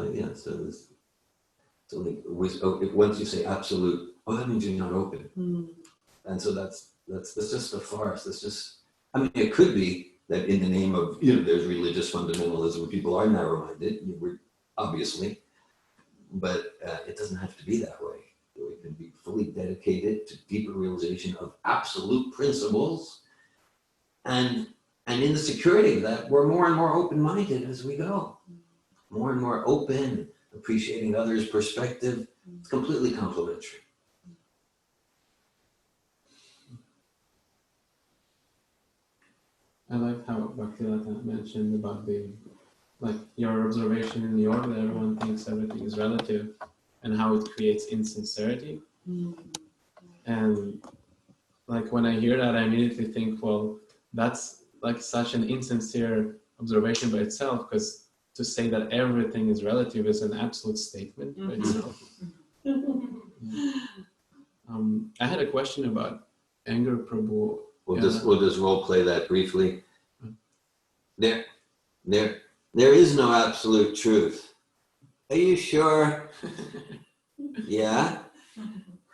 like once you say absolute, that means you're not open. And so that's just a farce. That's just, I mean, it could be that in the name of, there's religious fundamentalism, people are narrow-minded, obviously, but it doesn't have to be that way. We can be fully dedicated to deeper realization of absolute principles, and in the security of that, we're more and more open-minded as we go. More and more open, appreciating others' perspective. It's completely complementary. I like how Bhaktilata mentioned about your observation in New York that everyone thinks everything is relative and how it creates insincerity. And like when I hear that, I immediately think, well, that's like such an insincere observation by itself, because to say that everything is relative is an absolute statement by itself. I had a question about anger, Prabhu. We'll just role play that briefly. There is no absolute truth. Are you sure? Yeah.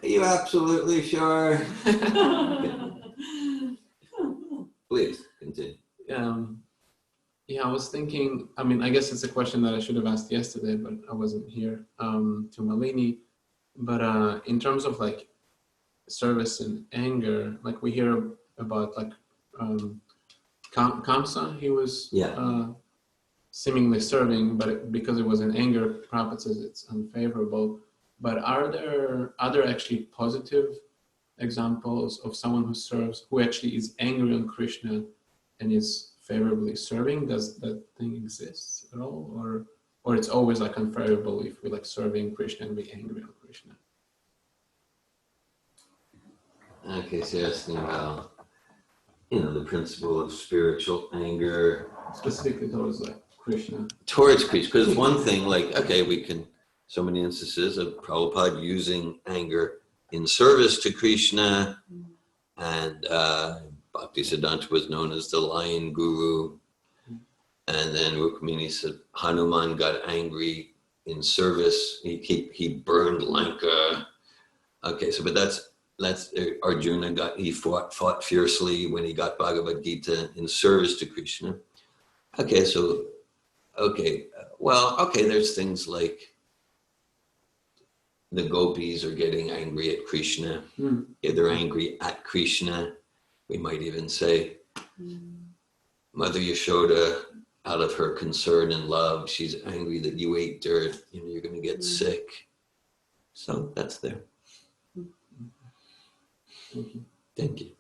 Are you absolutely sure? Please continue. I was thinking, I mean, I guess it's a question that I should have asked yesterday, but I wasn't here, to Malini. But in terms of like service and anger, like we hear about like Kamsa, he was seemingly serving, but because it was in anger, Prabhupada says it's unfavorable. But are there other actually positive examples of someone who serves, who actually is angry on Krishna and is favorably serving? Does that thing exist at all? Or it's always like unfavorable if we like serving Krishna and be angry on Krishna? Okay, so you're asking about, the principle of spiritual anger. Specifically towards like Krishna. Towards Krishna, because one thing, like, okay, we can, so many instances of Prabhupada using anger in service to Krishna, and Bhaktisiddhanta was known as the lion guru, and then Rukmini said Hanuman got angry in service, he burned Lanka. Okay, so but that's Arjuna he fought fiercely when he got Bhagavad Gita in service to Krishna. Okay, so, there's things like the gopis are getting angry at Krishna. Yeah, they're angry at Krishna. We might even say Mother Yashoda, out of her concern and love, she's angry that you ate dirt, you're going to get sick. So that's there. Thank you.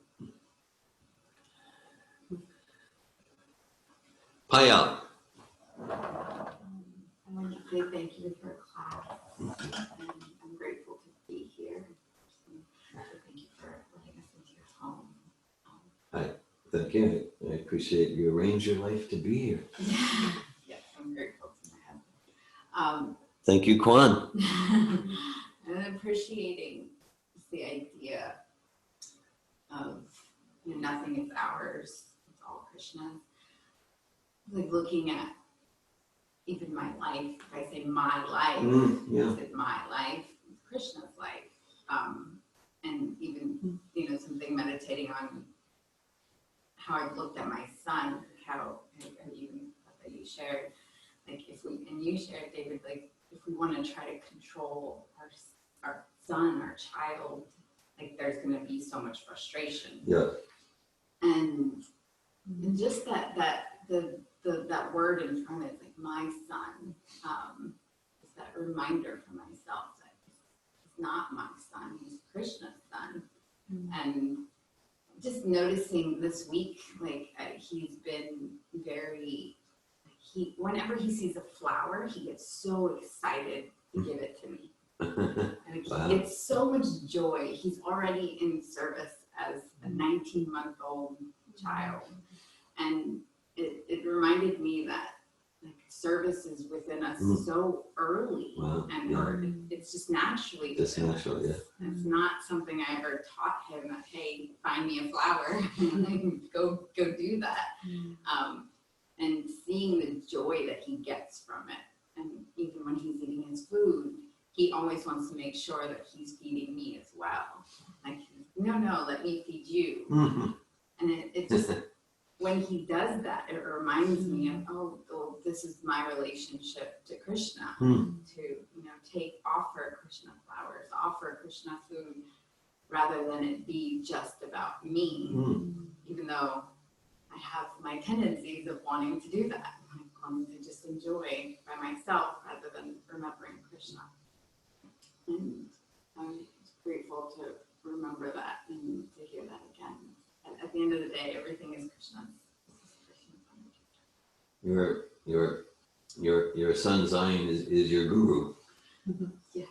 Payal. I want to say thank you for class, and I'm grateful to be here. Thank you for letting us into your home. Thank you. I appreciate you arrange your life to be here. Yes, I'm grateful to my husband. Thank you, Kwan. And appreciating the idea of nothing is ours, it's all Krishna's. Like looking at even my life, if I say my life, it's my life, it's Krishna's life. And even, something meditating on how I've looked at my son, how you shared, like you shared, David, like if we want to try to control our son, our child, like there's going to be so much frustration. Yeah. And just that word in front of it, like my son, is that reminder for myself that he's not my son, he's Krishna's son. And just noticing this week, like he's been whenever he sees a flower, he gets so excited to give it to me. And Wow. He gets so much joy. He's already in service as a 19-month-old child. And it reminded me that like service is within us so early. Wow. And it's just naturally. Just natural, yeah. It's not something I ever taught him that, hey, find me a flower, go do that. And seeing the joy that he gets from it. And even when he's eating his food, he always wants to make sure that he's feeding me as well. Like, no, let me feed you. And it just, when he does that, it reminds me of, oh, this is my relationship to Krishna. To offer Krishna flowers, offer Krishna food, rather than it be just about me. Even though I have my tendencies of wanting to do that, wanting to just enjoy by myself rather than remembering Krishna. And I'm grateful to remember that and to hear that again. At the end of the day, everything is Krishna's. Your son Zion is your guru. Yes.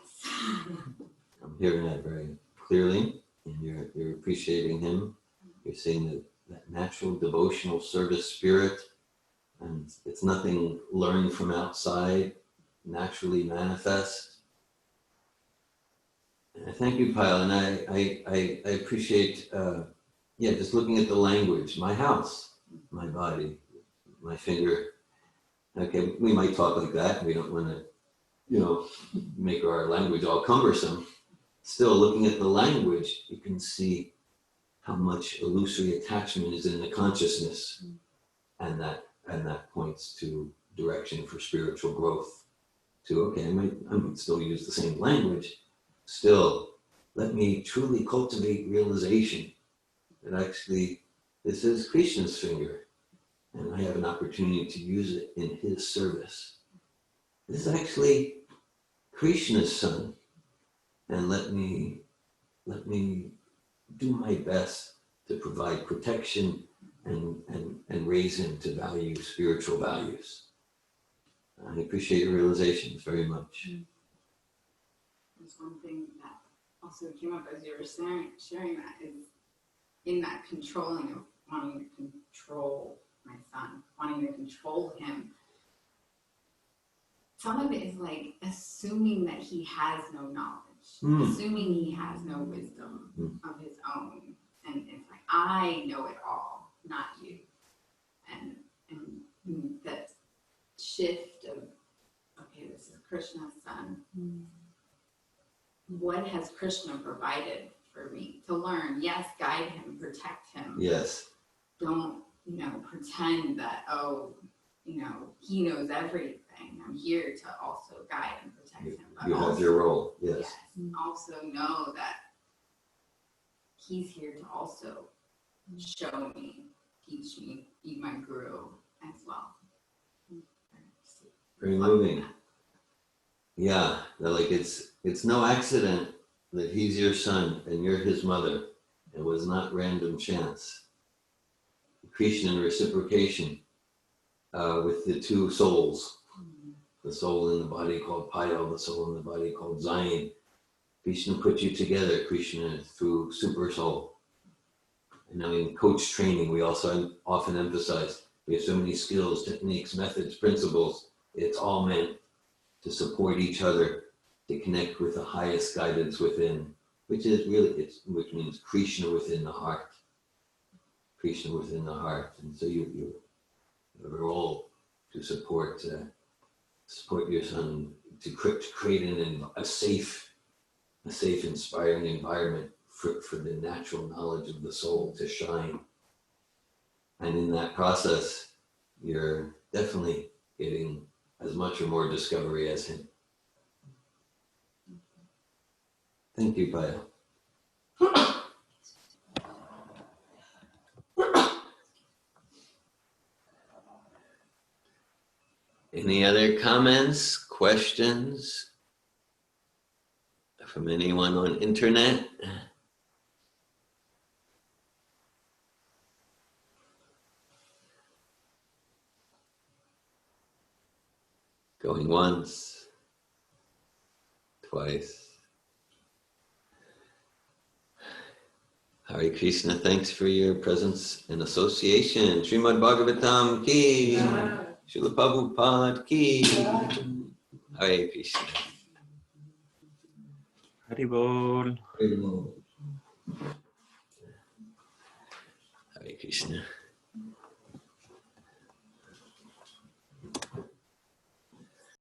I'm hearing that very clearly, and you're appreciating him. You're seeing that natural devotional service spirit, and it's nothing learned from outside, naturally manifest. And thank you, Pyle, and I appreciate just looking at the language. My house, my body, my finger. Okay, we might talk like that. We don't want to, make our language all cumbersome. Still, looking at the language, you can see how much illusory attachment is in the consciousness, and that points to direction for spiritual growth. I might still use the same language. Still, let me truly cultivate realization that actually this is Krishna's finger, and I have an opportunity to use it in his service. This is actually Krishna's son, and let me do my best to provide protection and raise him to value spiritual values. I appreciate your realizations very much. There's one thing that also came up as you were sharing that is in that controlling of wanting to control my son, wanting to control him. Some of it is like assuming that he has no knowledge, assuming he has no wisdom of his own. And it's like, I know it all, not you. And that shift of, okay, this is Krishna's son. What has Krishna provided for me to learn? Yes, guide him, protect him. Yes. Don't, pretend that, you know, he knows everything. I'm here to also guide and protect him. But You have also, your role, yes. yes, also know that he's here to also show me, teach me, be my guru as well. Very moving. Yeah, like it's no accident that he's your son and you're his mother. It was not random chance. Creation and reciprocation with the two souls. The soul in the body called Payal, the soul in the body called Zion. Krishna put you together, Krishna, through super soul. And now in coach training, we also often emphasize we have so many skills, techniques, methods, principles. It's all meant to support each other, to connect with the highest guidance within, which means Krishna within the heart. Krishna within the heart. And so you have a role to support your son, to create a safe, inspiring environment for the natural knowledge of the soul to shine. And in that process, you're definitely getting as much or more discovery as him. Thank you, Paya. Any other comments, questions from anyone on internet? Going once, twice. Hare Krishna, thanks for your presence and association. Srimad Bhagavatam ki, Srila Prabhupada ki. Hare Krishna. Haribol. Hare Krishna.